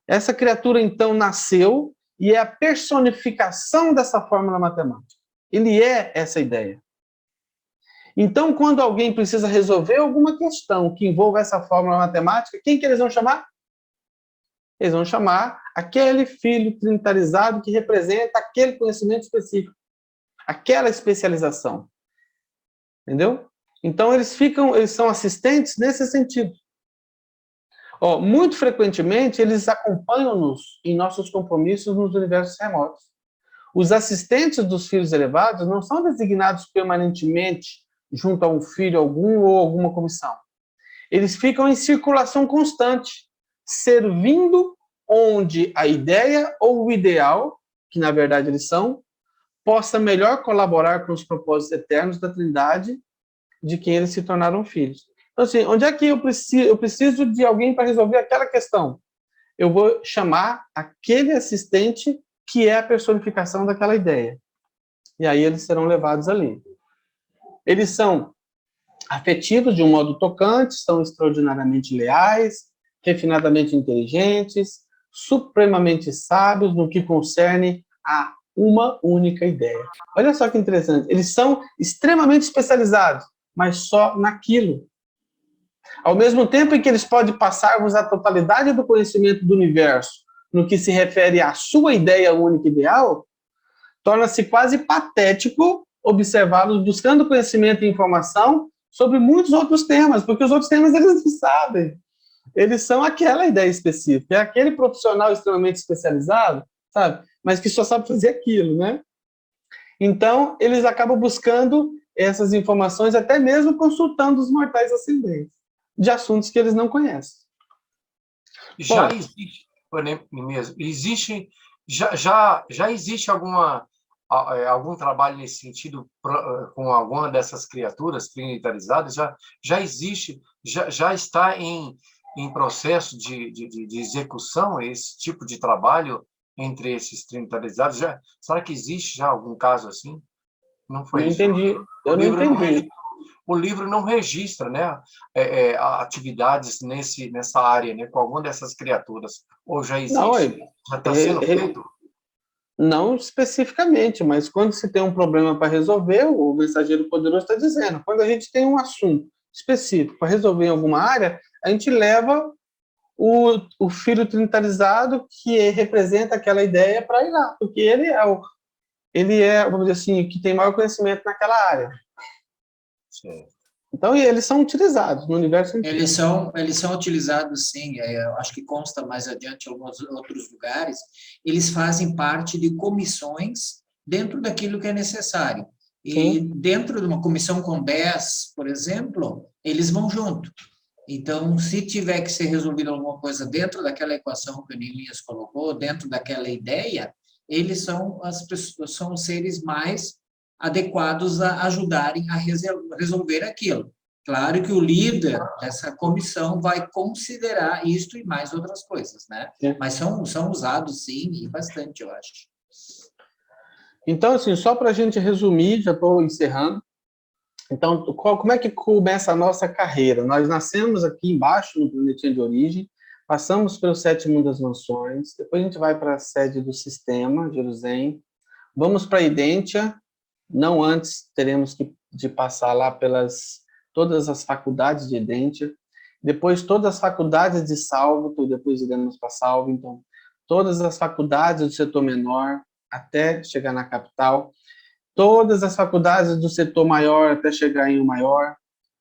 Essa criatura, então, nasceu e é a personificação dessa fórmula matemática. Ele é essa ideia. Então, quando alguém precisa resolver alguma questão que envolva essa fórmula matemática, quem que eles vão chamar? Eles vão chamar aquele filho trinitarizado que representa aquele conhecimento específico, aquela especialização. Entendeu? Então, eles são assistentes nesse sentido. Muito frequentemente, eles acompanham-nos em nossos compromissos nos universos remotos. Os assistentes dos filhos elevados não são designados permanentemente junto a um filho algum ou alguma comissão. Eles ficam em circulação constante, servindo onde a ideia ou o ideal, que na verdade eles são, possa melhor colaborar com os propósitos eternos da Trindade de quem eles se tornaram filhos. Então, assim, onde é que eu preciso de alguém para resolver aquela questão? Eu vou chamar aquele assistente que é a personificação daquela ideia. E aí eles serão levados ali. Eles são afetivos de um modo tocante, são extraordinariamente leais, refinadamente inteligentes, supremamente sábios no que concerne a uma única ideia. Olha só que interessante. Eles são extremamente especializados, mas só naquilo. Ao mesmo tempo em que eles podem passar-vos a totalidade do conhecimento do universo no que se refere à sua ideia única ideal, torna-se quase patético observá-los buscando conhecimento e informação sobre muitos outros temas, porque os outros temas eles não sabem. Eles são aquela ideia específica, é aquele profissional extremamente especializado, sabe? Mas que só sabe fazer aquilo, né? Então, eles acabam buscando essas informações, até mesmo consultando os mortais ascendentes, de assuntos que eles não conhecem. Já existe algum trabalho nesse sentido com alguma dessas criaturas trinitarizadas? Já existe, já está em processo de execução esse tipo de trabalho entre esses trinitarizados? Será que existe já algum caso assim? Não foi isso? Entendi. Eu não entendi. O livro não registra, né, atividades nessa área, né, com alguma dessas criaturas. Ou já existe? Não, já está sendo feito? Não especificamente, mas quando se tem um problema para resolver, o mensageiro poderoso está dizendo, quando a gente tem um assunto específico para resolver em alguma área, a gente leva o filho trinitarizado que representa aquela ideia para ir lá, porque ele é, vamos dizer assim, que tem maior conhecimento naquela área. Sim. Então, eles são utilizados no universo inteiro. Eles são utilizados, sim. Eu acho que consta mais adiante em alguns outros lugares. Eles fazem parte de comissões dentro daquilo que é necessário. E Sim. Dentro de uma comissão com 10, por exemplo, eles vão junto. Então, se tiver que ser resolvido alguma coisa dentro daquela equação que o Neemias colocou, dentro daquela ideia, eles são os seres mais adequados a ajudarem a resolver aquilo. Claro que o líder dessa comissão vai considerar isto e mais outras coisas, né? Sim. Mas são usados, sim, e bastante, eu acho. Então, assim, só para a gente resumir, já estou encerrando, Então, como é que começa a nossa carreira? Nós nascemos aqui embaixo, no planetinha de origem, passamos pelos 7 mundos das mansões, depois a gente vai para a sede do sistema, Jerusalém, vamos para a Idêntia, não antes teremos de passar lá pelas todas as faculdades de Idêntia, depois todas as faculdades de Salvo, depois iremos para Salvo, então, todas as faculdades do setor menor, até chegar na capital, todas as faculdades do setor maior até chegar em o maior,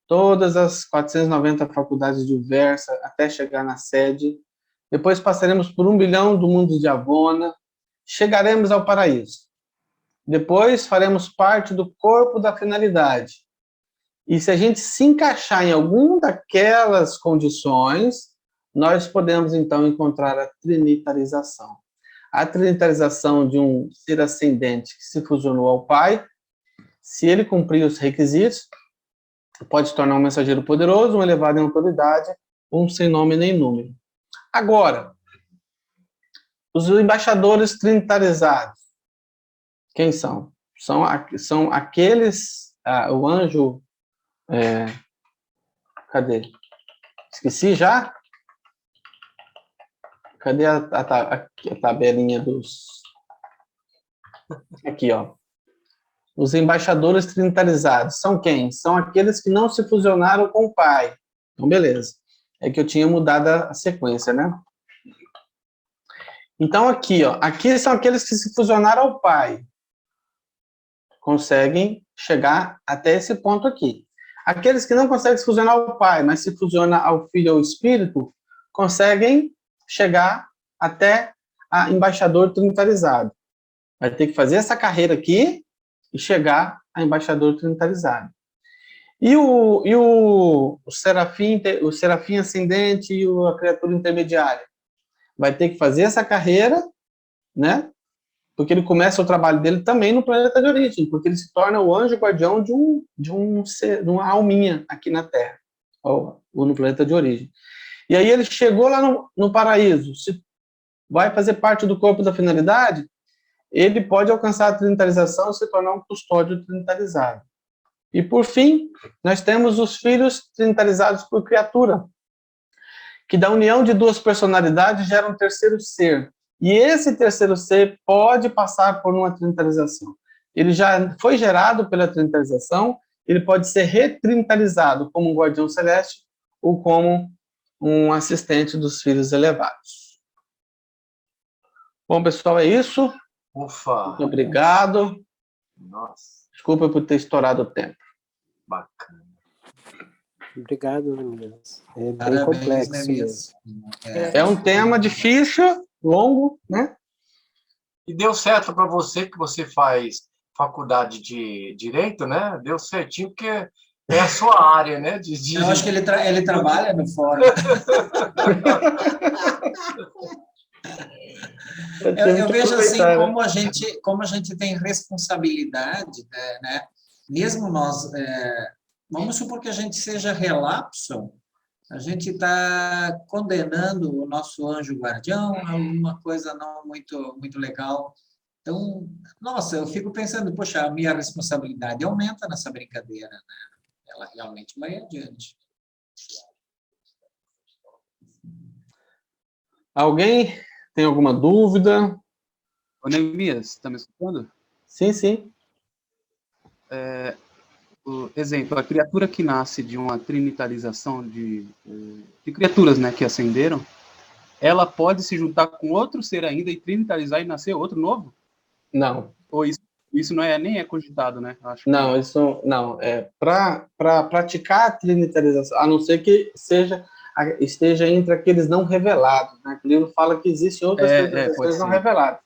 todas as 490 faculdades de Uversa até chegar na sede, depois passaremos por 1 bilhão do mundo de Avona, chegaremos ao paraíso. Depois faremos parte do corpo da finalidade. E se a gente se encaixar em alguma daquelas condições, nós podemos então encontrar a trinitarização. A trinitarização de um ser ascendente que se fusionou ao Pai, se ele cumprir os requisitos, pode se tornar um mensageiro poderoso, um elevado em autoridade, um sem nome nem número. Agora, os embaixadores trinitarizados, quem são? São aqueles, o anjo, cadê? Esqueci já? Cadê a tabelinha dos... Aqui, ó. Os embaixadores trinitarizados são quem? São aqueles que não se fusionaram com o Pai. Então, beleza. É que eu tinha mudado a sequência, né? Então, aqui, ó. Aqui são aqueles que se fusionaram ao Pai. Conseguem chegar até esse ponto aqui. Aqueles que não conseguem se fusionar ao Pai, mas se fusionam ao Filho ou ao Espírito, conseguem chegar até a embaixador trinitarizado. Vai ter que fazer essa carreira aqui e chegar a embaixador trinitarizado. E o serafim ascendente e a criatura intermediária? Vai ter que fazer essa carreira, né? Porque ele começa o trabalho dele também no planeta de origem, porque ele se torna o anjo guardião de uma alminha aqui na Terra, ou no planeta de origem. E aí ele chegou lá no paraíso, vai fazer parte do corpo da finalidade, ele pode alcançar a trinitarização e se tornar um custódio trinitarizado. E, por fim, nós temos os filhos trinitarizados por criatura, que da união de 2 personalidades gera um terceiro ser. E esse terceiro ser pode passar por uma trinitarização. Ele já foi gerado pela trinitarização, ele pode ser retrinitarizado como um guardião celeste ou como um assistente dos filhos elevados. Bom, pessoal, é isso. Ufa! Muito obrigado. Nossa, Desculpa por ter estourado o tempo. bacana. Obrigado, Neemias. É bem Parabéns, complexo Neemias. mesmo. É um tema difícil, longo, né? E deu certo para você, que você faz faculdade de Direito, né? Deu certinho, porque é a sua área, né? Eu acho que ele trabalha no fórum. Eu vejo assim, como a gente tem responsabilidade, né? Mesmo nós, vamos supor que a gente seja relapso, a gente está condenando o nosso anjo guardião a alguma coisa não muito legal. Então, nossa, eu fico pensando, poxa, a minha responsabilidade aumenta nessa brincadeira, né? Ela realmente vai adiante. Alguém tem alguma dúvida? Ô, Neemias, está me escutando? Sim, sim. Por exemplo, a criatura que nasce de uma trinitarização de criaturas, né, que ascenderam, ela pode se juntar com outro ser ainda e trinitarizar e nascer outro novo? Não. Ou isso não é nem cogitado, né? Acho não, que... isso não. Para praticar a trinitarização, a não ser que esteja entre aqueles não revelados, né? O livro fala que existem outras trinitarizações não reveladas.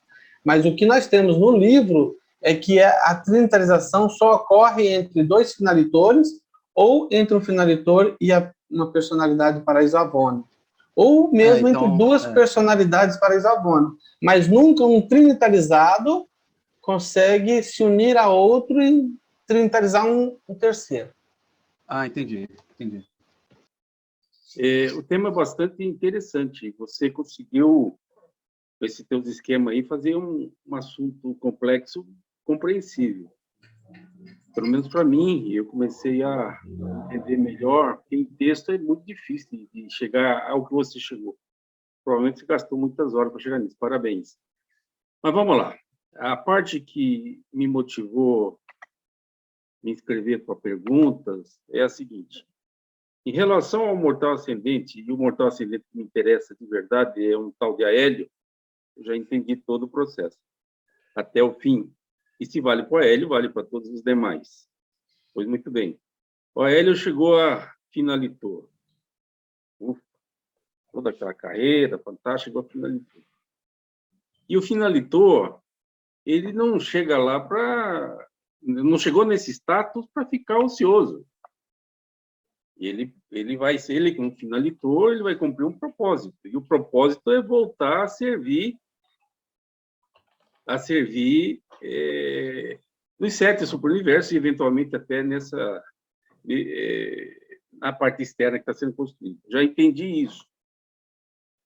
Mas o que nós temos no livro é que a trinitarização só ocorre entre 2 finalitores ou entre um finalitor e uma personalidade paraíso Avona. Ou mesmo entre 2 personalidades paraíso Avona. Mas nunca um trinitarizado consegue se unir a outro e trinitarizar um terceiro. Ah, entendi. O tema é bastante interessante. Você conseguiu, com esse teu esquema aí, fazer um assunto complexo compreensível. pelo menos para mim, eu comecei a entender melhor, porque em texto é muito difícil de chegar ao que você chegou. Provavelmente você gastou muitas horas para chegar nisso. Parabéns. Mas vamos lá. A parte que me motivou a me inscrever para perguntas é a seguinte. Em relação ao mortal ascendente, e o mortal ascendente que me interessa de verdade é um tal de Aélio, eu já entendi todo o processo, até o fim. E se vale para o Aélio, vale para todos os demais. Pois muito bem. O Aélio chegou a finalitor. Toda aquela carreira fantástica, chegou a finalitor. E o finalitor, ele não chega lá para... Não chegou nesse status para ficar ocioso. Ele vai ser, ele como finalitor, ele vai cumprir um propósito. E o propósito é voltar a servir nos 7 superuniversos e, eventualmente, até nessa... na parte externa que está sendo construída. Já entendi isso.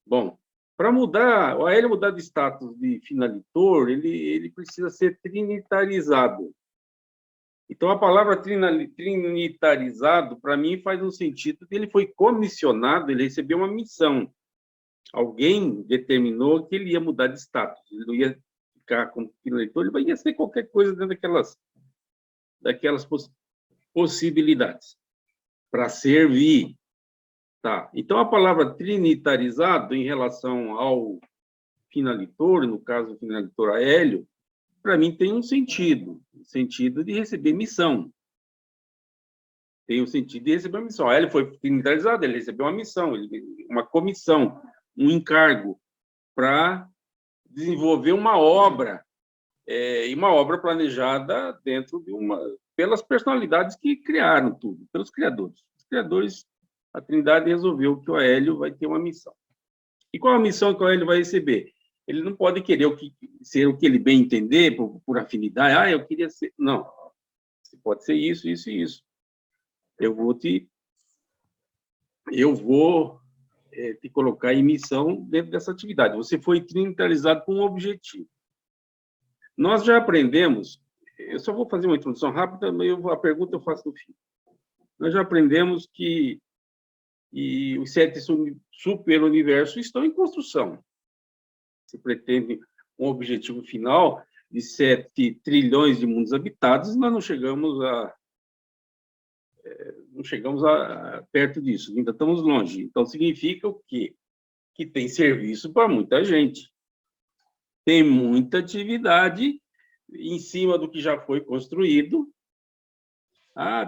Bom, para mudar, o Aélio mudar de status de finalitor, ele precisa ser trinitarizado. Então, a palavra trinitarizado, para mim, faz um sentido que ele foi comissionado, ele recebeu uma missão. Alguém determinou que ele ia mudar de status, ele não ia ficar como finalitor, ele ia ser qualquer coisa dentro daquelas possibilidades, para servir. Tá. Então, a palavra trinitarizado, em relação ao finalitor, no caso do finalitor Aélio, para mim tem um sentido de receber missão. Tem um sentido de receber uma missão. Ele foi trinitarizado, ele recebeu uma missão, uma comissão, um encargo para desenvolver uma obra, e uma obra planejada dentro de pelas personalidades que criaram tudo, pelos criadores. Os criadores, a Trindade resolveu que o Aélio vai ter uma missão. E qual a missão que o Aélio vai receber? Ele não pode querer ser o que ele bem entender, por afinidade. Eu queria ser... Não. Você pode ser isso, isso e isso. Eu vou te colocar em missão dentro dessa atividade. Você foi trinitarizado com um objetivo. Nós já aprendemos... Eu só vou fazer uma introdução rápida, mas a pergunta eu faço no fim. Nós já aprendemos que os 7 superuniversos estão em construção. Se pretende um objetivo final de 7 trilhões de mundos habitados, nós não chegamos perto disso, ainda estamos longe. Então, significa o quê? Que tem serviço para muita gente. Tem muita atividade em cima do que já foi construído.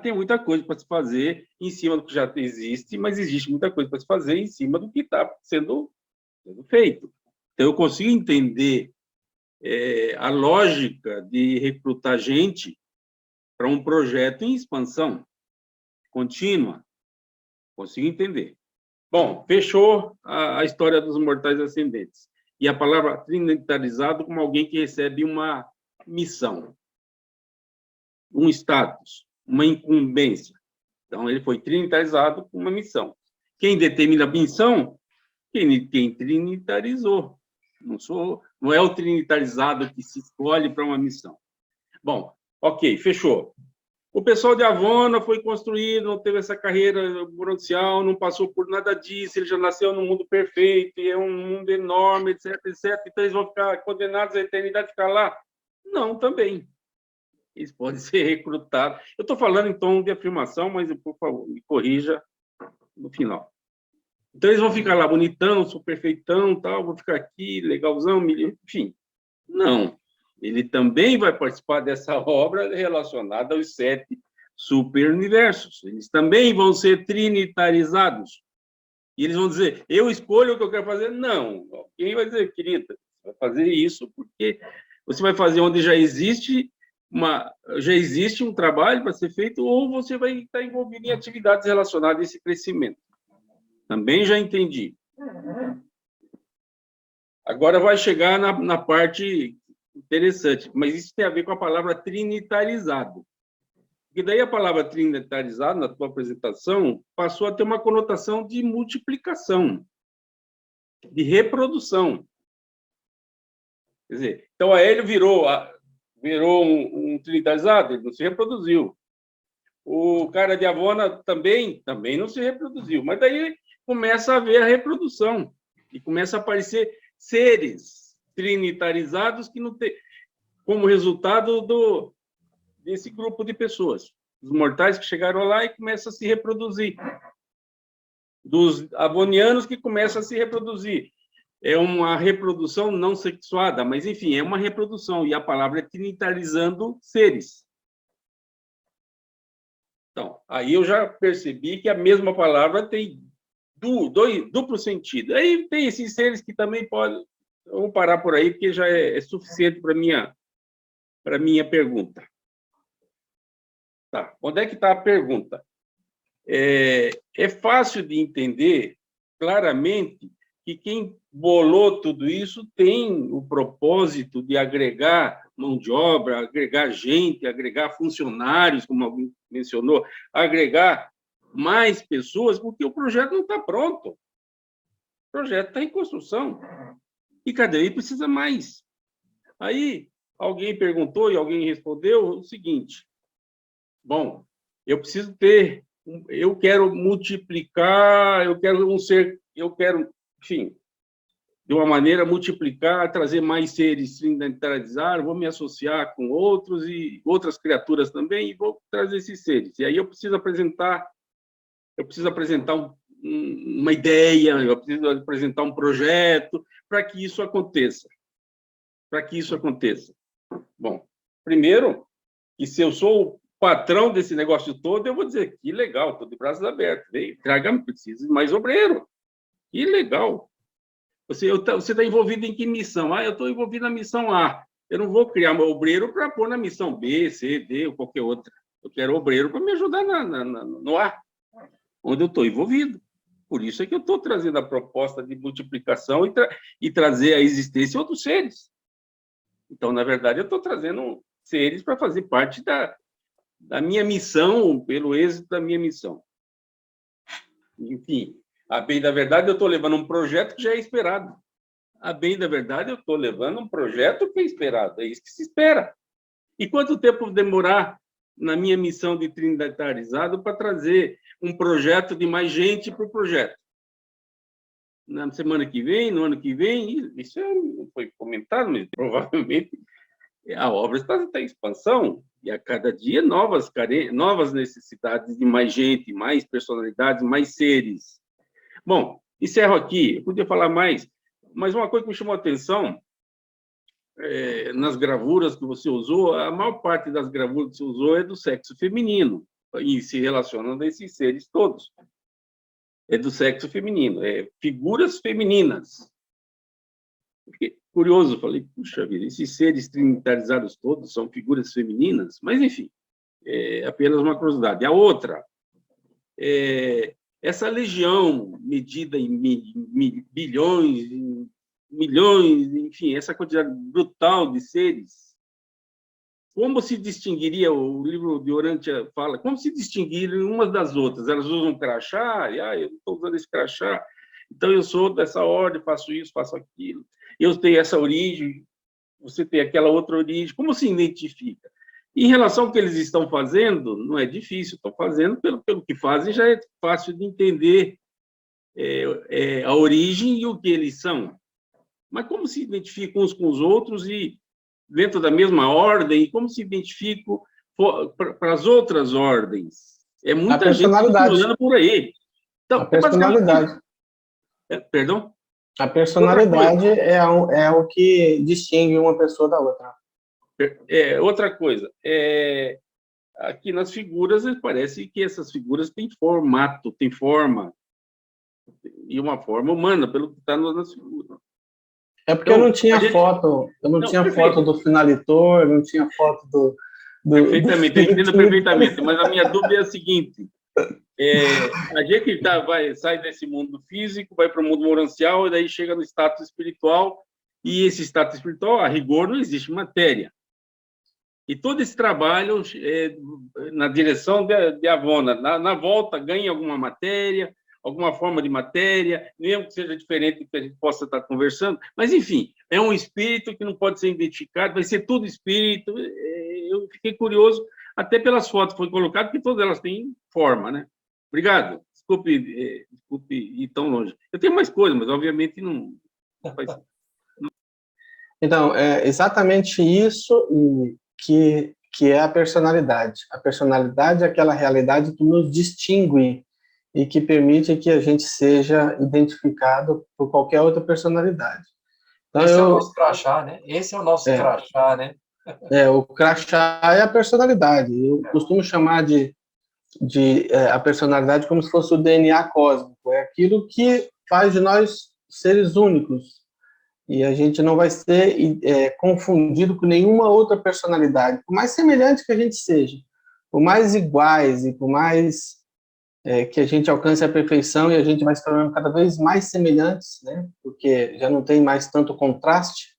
Tem muita coisa para se fazer em cima do que já existe, mas existe muita coisa para se fazer em cima do que está sendo feito. Então, eu consigo entender a lógica de recrutar gente para um projeto em expansão contínua. Consigo entender. Bom, fechou a história dos mortais ascendentes. E a palavra trinitarizado como alguém que recebe uma missão, um status, uma incumbência. Então, ele foi trinitarizado com uma missão. Quem determina a missão? Quem trinitarizou. Não é o trinitarizado que se escolhe para uma missão. Bom, ok, fechou. O pessoal de Avona foi construído, não teve essa carreira bronzeal, não passou por nada disso, ele já nasceu num mundo perfeito, e é um mundo enorme, etc, etc. Então, eles vão ficar condenados à eternidade de ficar lá? Não, também. Eles podem ser recrutados. Eu estou falando em tom de afirmação, mas, por favor, me corrija no final. Então, eles vão ficar lá bonitão, sou perfeitão, tal, vou ficar aqui, legalzão, enfim. Não. Ele também vai participar dessa obra relacionada aos 7 superuniversos. Eles também vão ser trinitarizados. E eles vão dizer, eu escolho o que eu quero fazer? Não. Quem vai dizer, querida, você vai fazer isso porque você vai fazer onde já existe um trabalho para ser feito, ou você vai estar envolvido em atividades relacionadas a esse crescimento. Também já entendi. Agora vai chegar na parte interessante, mas isso tem a ver com a palavra trinitarizado. Porque daí a palavra trinitarizado, na tua apresentação, passou a ter uma conotação de multiplicação, de reprodução. Quer dizer, então, Aélio virou virou um trinitalizado, ele não se reproduziu. O cara de Avona também não se reproduziu. Mas daí começa a haver a reprodução e começa a aparecer seres trinitarizados que não tem, como resultado desse grupo de pessoas, os mortais que chegaram lá e começam a se reproduzir, dos avonianos que começam a se reproduzir. É uma reprodução não sexuada, mas, enfim, é uma reprodução, e a palavra é trinitarizando seres. Então, aí eu já percebi que a mesma palavra tem duplo sentido. Aí tem esses seres que também podem... Eu vou parar por aí, porque já é suficiente para minha pergunta. Tá, onde é que está a pergunta? É fácil de entender claramente que quem bolou tudo isso tem o propósito de agregar mão de obra, agregar gente, agregar funcionários, como alguém mencionou, agregar mais pessoas, porque o projeto não está pronto. O projeto está em construção. E cada vez precisa mais. Aí, alguém perguntou e alguém respondeu o seguinte: bom, eu preciso ter, eu quero multiplicar, eu quero, enfim, de uma maneira multiplicar, trazer mais seres trinitarizados, vou me associar com outros e outras criaturas também e vou trazer esses seres. E aí eu preciso apresentar uma ideia, eu preciso apresentar um projeto para que isso aconteça. Bom, primeiro, que se eu sou o patrão desse negócio todo, eu vou dizer, que legal, estou de braços abertos, traga-me, preciso de mais obreiro. Que legal. Você está envolvido em que missão? Eu estou envolvido na missão A. Eu não vou criar meu obreiro para pôr na missão B, C, D ou qualquer outra. Eu quero obreiro para me ajudar no A, onde eu estou envolvido. Por isso é que eu estou trazendo a proposta de multiplicação e trazer à existência outros seres. Então, na verdade, eu estou trazendo seres para fazer parte da minha missão, pelo êxito da minha missão. Enfim, a bem da verdade, eu estou levando um projeto que já é esperado. A bem da verdade, eu estou levando um projeto que é esperado. É isso que se espera. E quanto tempo demorar na minha missão de trinitarizado para trazer um projeto de mais gente para o projeto? Na semana que vem, no ano que vem, isso não foi comentado, mas provavelmente a obra está em expansão e a cada dia novas necessidades de mais gente, mais personalidades, mais seres. Bom, encerro aqui. Eu podia falar mais, mas uma coisa que me chamou a atenção nas gravuras que você usou, a maior parte das gravuras que você usou é do sexo feminino e se relacionando a esses seres todos. É do sexo feminino, figuras femininas. Fiquei curioso, falei, puxa vida, esses seres trinitarizados todos são figuras femininas, mas, enfim, é apenas uma curiosidade. A outra, essa legião medida em bilhões, em milhões, enfim, essa quantidade brutal de seres, como se distinguiria, o livro de Orantia fala, como se distinguirem umas das outras? Elas usam crachá, eu não estou usando esse crachá, então eu sou dessa ordem, faço isso, faço aquilo. Eu tenho essa origem, você tem aquela outra origem. Como se identifica? Em relação ao que eles estão fazendo, não é difícil, estão fazendo, pelo que fazem, já é fácil de entender a origem e o que eles são. Mas como se identificam uns com os outros e dentro da mesma ordem, e como se identificam para as outras ordens? É muita gente circulando por aí. Então, a personalidade. Perdão? A personalidade é o que distingue uma pessoa da outra. Outra coisa, aqui nas figuras, parece que essas figuras têm formato, têm forma, e uma forma humana, pelo que está nas figuras. É porque eu não tinha foto, foto do finalitor, não tinha foto do... Perfeitamente, eu entendo perfeitamente, mas a minha dúvida é a seguinte, a gente sai desse mundo físico, vai para o mundo morancial, e daí chega no status espiritual, e esse status espiritual, a rigor, não existe matéria. E todo esse trabalho na direção de Avona, na volta, ganha alguma matéria, alguma forma de matéria, mesmo que seja diferente do que a gente possa estar conversando, mas, enfim, é um espírito que não pode ser identificado, vai ser tudo espírito. Eu fiquei curioso, até pelas fotos que foram colocadas, que todas elas têm forma, né? Obrigado. Desculpe ir tão longe. Eu tenho mais coisas, mas obviamente não faz. Então, é exatamente isso que é a personalidade. A personalidade é aquela realidade que nos distingue e que permite que a gente seja identificado por qualquer outra personalidade. Então, Esse é o nosso crachá, né? Esse é o nosso crachá, né? O crachá é a personalidade. Eu costumo chamar a personalidade como se fosse o DNA cósmico. É aquilo que faz de nós seres únicos. E a gente não vai ser confundido com nenhuma outra personalidade, por mais semelhante que a gente seja, por mais iguais e por mais que a gente alcance a perfeição e a gente vai se tornando cada vez mais semelhantes, né? Porque já não tem mais tanto contraste,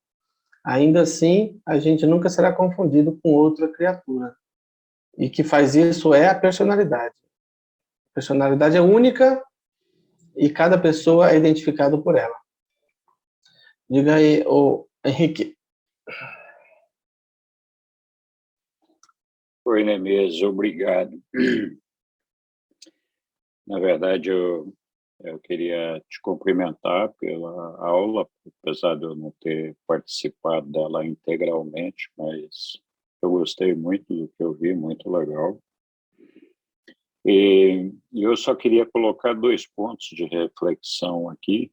ainda assim a gente nunca será confundido com outra criatura. E que faz isso é a personalidade. A personalidade é única e cada pessoa é identificada por ela. Diga aí, Henrique. Oi, Nemes, obrigado. Na verdade, eu queria te cumprimentar pela aula, apesar de eu não ter participado dela integralmente, mas eu gostei muito do que eu vi, muito legal. E eu só queria colocar 2 pontos de reflexão aqui,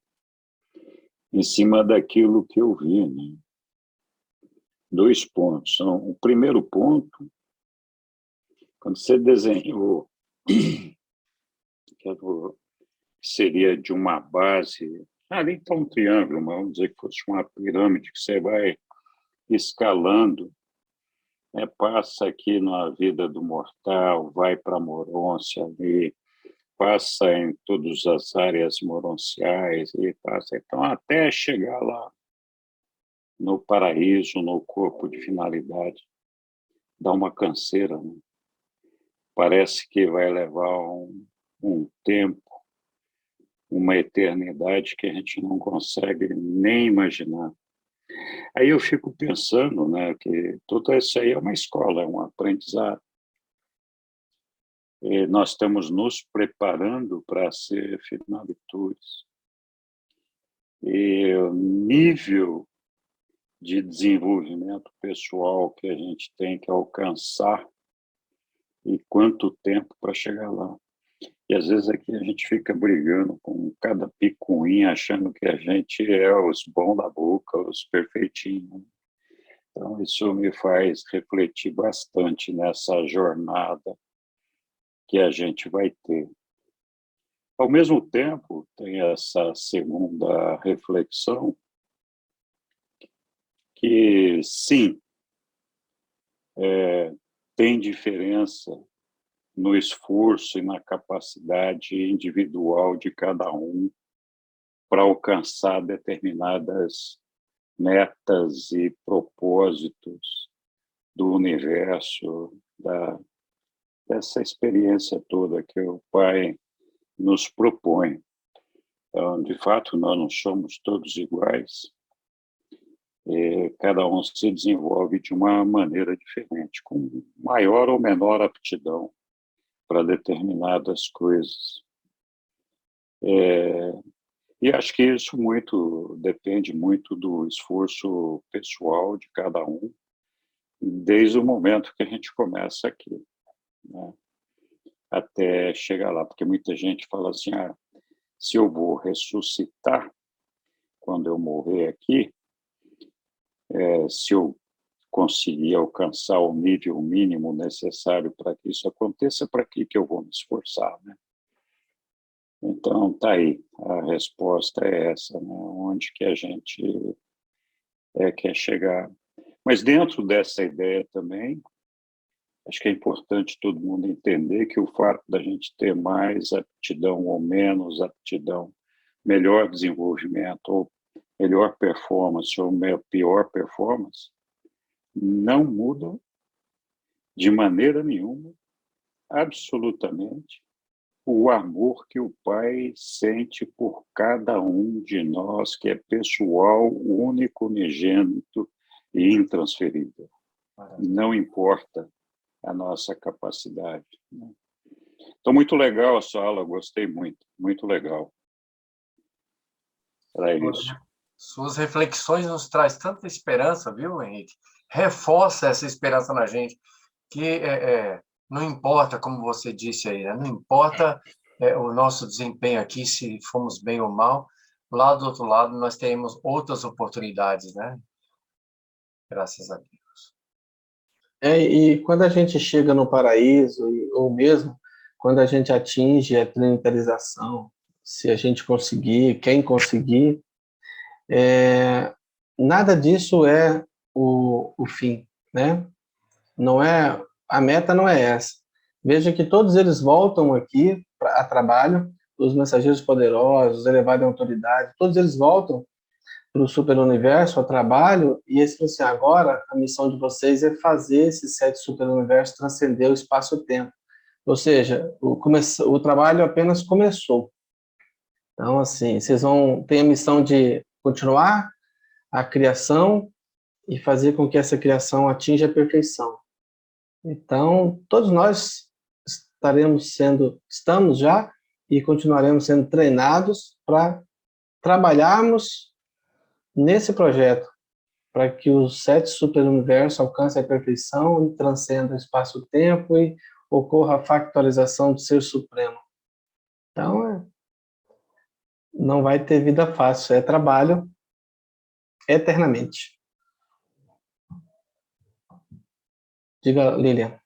em cima daquilo que eu vi, né? 2 pontos. O primeiro ponto, quando você desenhou, que seria de uma base, ali está um triângulo, mas vamos dizer que fosse uma pirâmide, que você vai escalando, passa aqui na vida do mortal, vai para a morôncia ali, passa em todas as áreas moronciais, e passa, então, até chegar lá no paraíso, no corpo de finalidade. Dá uma canseira, né? Parece que vai levar um tempo, uma eternidade que a gente não consegue nem imaginar. Aí eu fico pensando, né, que tudo isso aí é uma escola, é um aprendizado. E nós estamos nos preparando para ser finalitudes. E o nível de desenvolvimento pessoal que a gente tem que alcançar e quanto tempo para chegar lá. E às vezes aqui a gente fica brigando com cada picuinha, achando que a gente é os bons da boca, os perfeitinhos. Então isso me faz refletir bastante nessa jornada que a gente vai ter. Ao mesmo tempo, tem essa segunda reflexão, que sim, tem diferença no esforço e na capacidade individual de cada um para alcançar determinadas metas e propósitos do universo, dessa experiência toda que o Pai nos propõe. Então, de fato, nós não somos todos iguais. Cada um se desenvolve de uma maneira diferente, com maior ou menor aptidão para determinadas coisas. E acho que isso depende muito do esforço pessoal de cada um, desde o momento que a gente começa aqui, né? Até chegar lá, porque muita gente fala assim, se eu vou ressuscitar quando eu morrer aqui, se eu conseguir alcançar o nível mínimo necessário para que isso aconteça, para que eu vou me esforçar, né? Então, tá aí, a resposta é essa, né? Onde que a gente quer chegar. Mas dentro dessa ideia também, acho que é importante todo mundo entender que o fato da gente ter mais aptidão ou menos aptidão, melhor desenvolvimento ou melhor performance ou pior performance, não muda de maneira nenhuma, absolutamente, o amor que o Pai sente por cada um de nós, que é pessoal, único, unigênito e intransferível. Não importa a nossa capacidade. Né? Então, muito legal a sua aula, gostei muito, muito legal. Era isso. Suas reflexões nos traz tanta esperança, viu, Henrique? Reforça essa esperança na gente, que não importa, como você disse aí, né? Não importa o nosso desempenho aqui, se fomos bem ou mal, lá do outro lado nós temos outras oportunidades, né? Graças a Deus. E quando a gente chega no paraíso, ou mesmo quando a gente atinge a trinitarização, se a gente conseguir, quem conseguir, nada disso é o fim, né? Não é, a meta não é essa. Veja que todos eles voltam aqui a trabalho, os mensageiros poderosos, elevada autoridade, todos eles voltam para o superuniverso, ao trabalho, e eles falam assim, agora a missão de vocês é fazer esses 7 superuniversos transcender o espaço-tempo. Ou seja, o trabalho apenas começou. Então, assim, vocês vão ter a missão de continuar a criação e fazer com que essa criação atinja a perfeição. Então, todos nós estamos já e continuaremos sendo treinados para trabalharmos nesse projeto, para que os 7 superuniversos alcancem a perfeição e transcendam o espaço-tempo e ocorra a factorização do Ser Supremo. Então, não vai ter vida fácil, é trabalho eternamente. Diga, Lilian.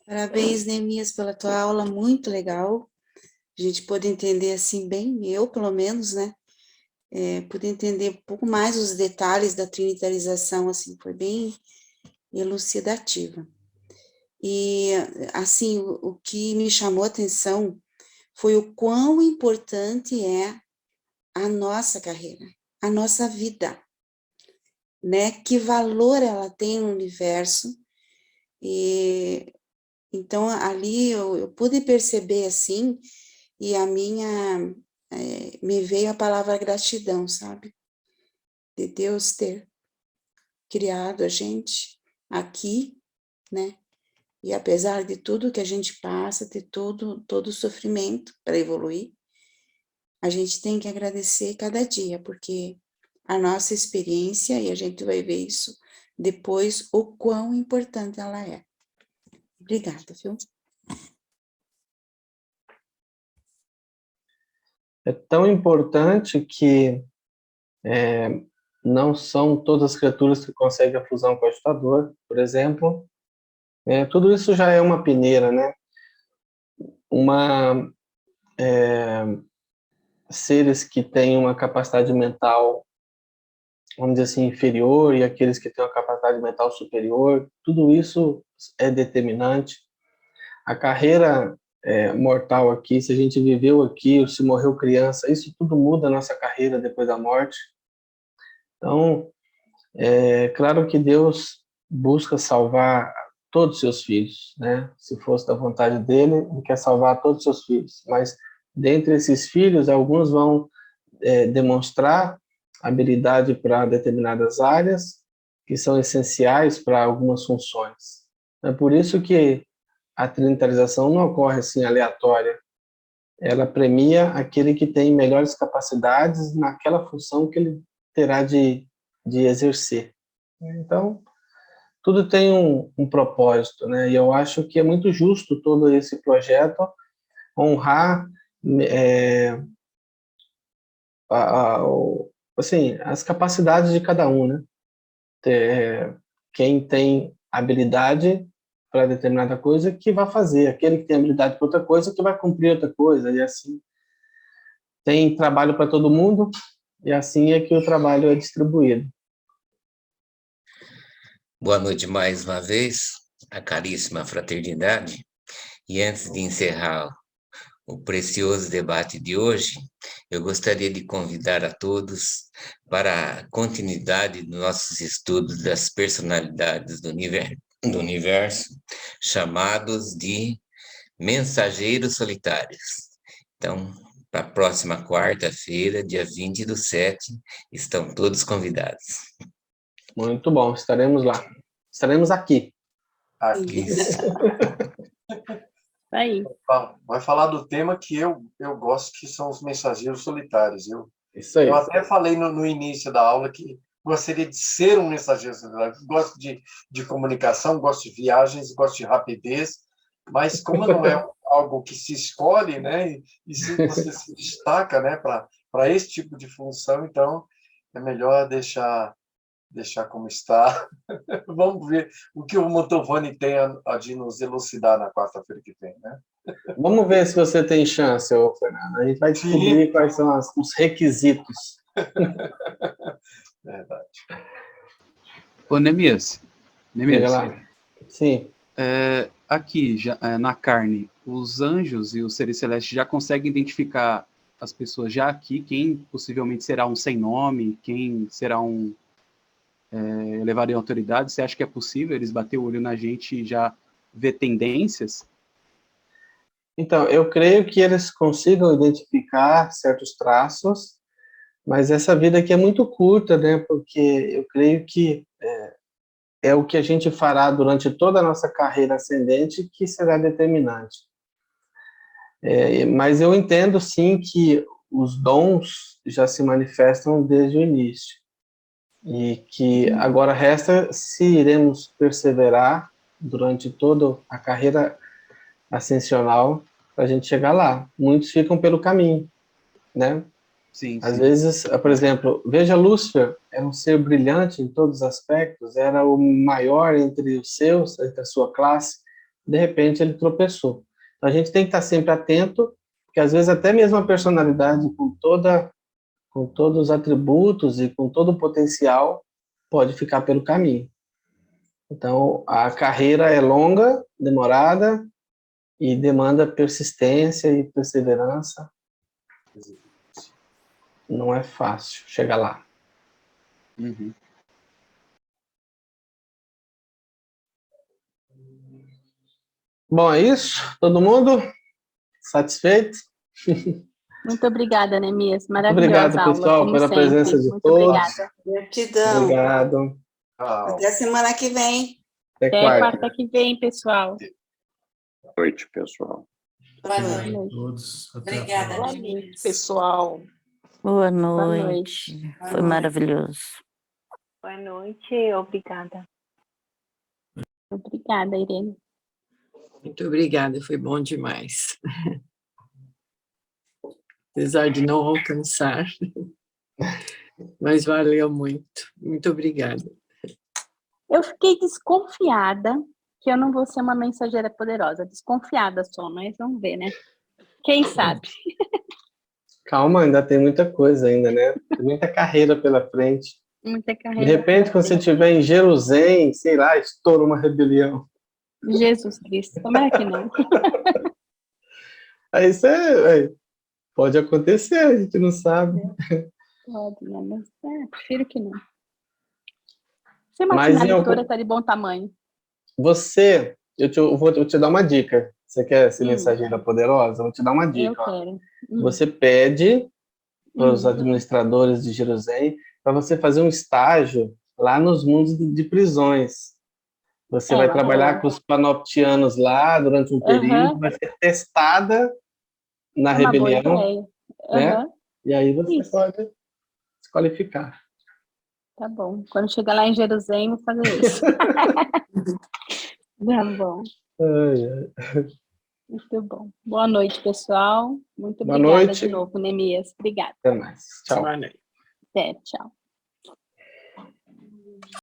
Parabéns, Neemias, pela tua aula, muito legal. A gente pôde entender assim bem, eu pelo menos, né? Pude entender um pouco mais os detalhes da trinitarização, assim, foi bem elucidativa. E, assim, o que me chamou a atenção foi o quão importante é a nossa carreira, a nossa vida, né? Que valor ela tem no universo. E então, ali eu pude perceber, assim, e me veio a palavra gratidão, sabe? De Deus ter criado a gente aqui, né? E apesar de tudo que a gente passa, de todo o sofrimento para evoluir, a gente tem que agradecer cada dia, porque a nossa experiência, e a gente vai ver isso depois, o quão importante ela é. Obrigada, viu? É tão importante que não são todas as criaturas que conseguem a fusão com o agitador, por exemplo. Tudo isso já é uma peneira, né? Seres que têm uma capacidade mental, vamos dizer assim, inferior, e aqueles que têm uma capacidade mental superior, tudo isso é determinante. A carreira mortal aqui, se a gente viveu aqui, ou se morreu criança, isso tudo muda a nossa carreira depois da morte. Então, claro que Deus busca salvar todos os seus filhos, né? Se fosse da vontade dele, ele quer salvar todos os seus filhos. Mas, dentre esses filhos, alguns vão demonstrar habilidade para determinadas áreas, que são essenciais para algumas funções. É por isso que a trinitarização não ocorre assim aleatória. Ela premia aquele que tem melhores capacidades naquela função que ele terá de exercer. Então, tudo tem um propósito, né? E eu acho que é muito justo todo esse projeto honrar assim, as capacidades de cada um, né? Quem tem habilidade para determinada coisa que vai fazer, aquele que tem habilidade para outra coisa que vai cumprir outra coisa, e assim tem trabalho para todo mundo, e assim é que o trabalho é distribuído. Boa noite mais uma vez, a caríssima fraternidade. E antes de encerrar o precioso debate de hoje, eu gostaria de convidar a todos para a continuidade dos nossos estudos das personalidades do universo, chamados de Mensageiros Solitários. Então, para a próxima quarta-feira, dia 20/7, estão todos convidados. Muito bom, estaremos lá. Estaremos aqui. Aqui. Aí. Vai falar do tema que eu gosto, que são os mensageiros solitários. Isso aí. Eu até falei no início da aula que gostaria de ser um mensageiro solitário. Gosto de comunicação, gosto de viagens, gosto de rapidez, mas como não é algo que se escolhe, né, e se você se destaca, né, para esse tipo de função, então é melhor deixar como está. Vamos ver o que o Mantovani tem a de nos elucidar na quarta-feira que vem, né? Vamos ver se você tem chance, Fernando. A gente vai descobrir quais são os requisitos. Verdade. Ô, Neemias. Diga lá. Sim. Aqui, na carne, os anjos e os seres celestes já conseguem identificar as pessoas já aqui, quem possivelmente será um sem nome, quem será levaria autoridade. Você acha que é possível eles bater o olho na gente e já ver tendências? Então, eu creio que eles consigam identificar certos traços, mas essa vida aqui é muito curta, né? Porque eu creio que é o que a gente fará durante toda a nossa carreira ascendente que será determinante. Mas eu entendo, sim, que os dons já se manifestam desde o início. E que agora resta se iremos perseverar durante toda a carreira ascensional para a gente chegar lá. Muitos ficam pelo caminho, né? Sim, Às vezes, por exemplo, veja Lúcifer, era um ser brilhante em todos os aspectos, era o maior entre os seus, entre a sua classe, de repente ele tropeçou. Então a gente tem que estar sempre atento, porque às vezes até mesmo a personalidade com todos os atributos e com todo o potencial pode ficar pelo caminho. Então a carreira é longa, demorada e demanda persistência e perseverança. Não é fácil chegar lá. Uhum. Bom, é isso? Todo mundo satisfeito? Muito obrigada, Neemias. Maravilhosa Obrigado, aula, pessoal, como pela sempre. presença de Muito todos. obrigada. Gratidão. Obrigado. Até semana que vem. Até quarta que vem, pessoal. Boa noite, pessoal. Boa Obrigado noite. a todos. Até a Obrigada, próxima. Boa noite, pessoal. Boa noite. noite. Foi maravilhoso. Boa noite, obrigada. Obrigada, Irene. Muito obrigada, foi bom demais. Apesar de não alcançar, mas valeu muito. Muito obrigada. Eu fiquei desconfiada que eu não vou ser uma mensageira poderosa. Desconfiada só, mas vamos ver, né? Quem sabe? Calma, ainda tem muita coisa ainda, né? Tem muita carreira pela frente. Muita De carreira. repente, quando você estiver em Jerusalém, sei lá, estoura uma rebelião. Jesus Cristo, tomara que não. Aí pode acontecer, a gente não sabe. Pode, né? Mas prefiro que não. Você Mas imagina, a leitura está de bom tamanho. Eu vou te dar uma dica. Você quer ser mensageira poderosa? Eu vou te dar uma dica. Eu quero. Você pede para os administradores de Jerusalém para você fazer um estágio lá nos mundos de prisões. Você vai trabalhar com os panoptianos lá durante um período, vai ser testada na rebelião, né? E aí você pode se qualificar. Tá bom. Quando chegar lá em Jerusalém, vou fazer isso. Tá bom. Muito bom. Boa noite, pessoal. Muito obrigada de novo, Neemias. Obrigada. Até mais. Tchau. Boa noite. Até, tchau.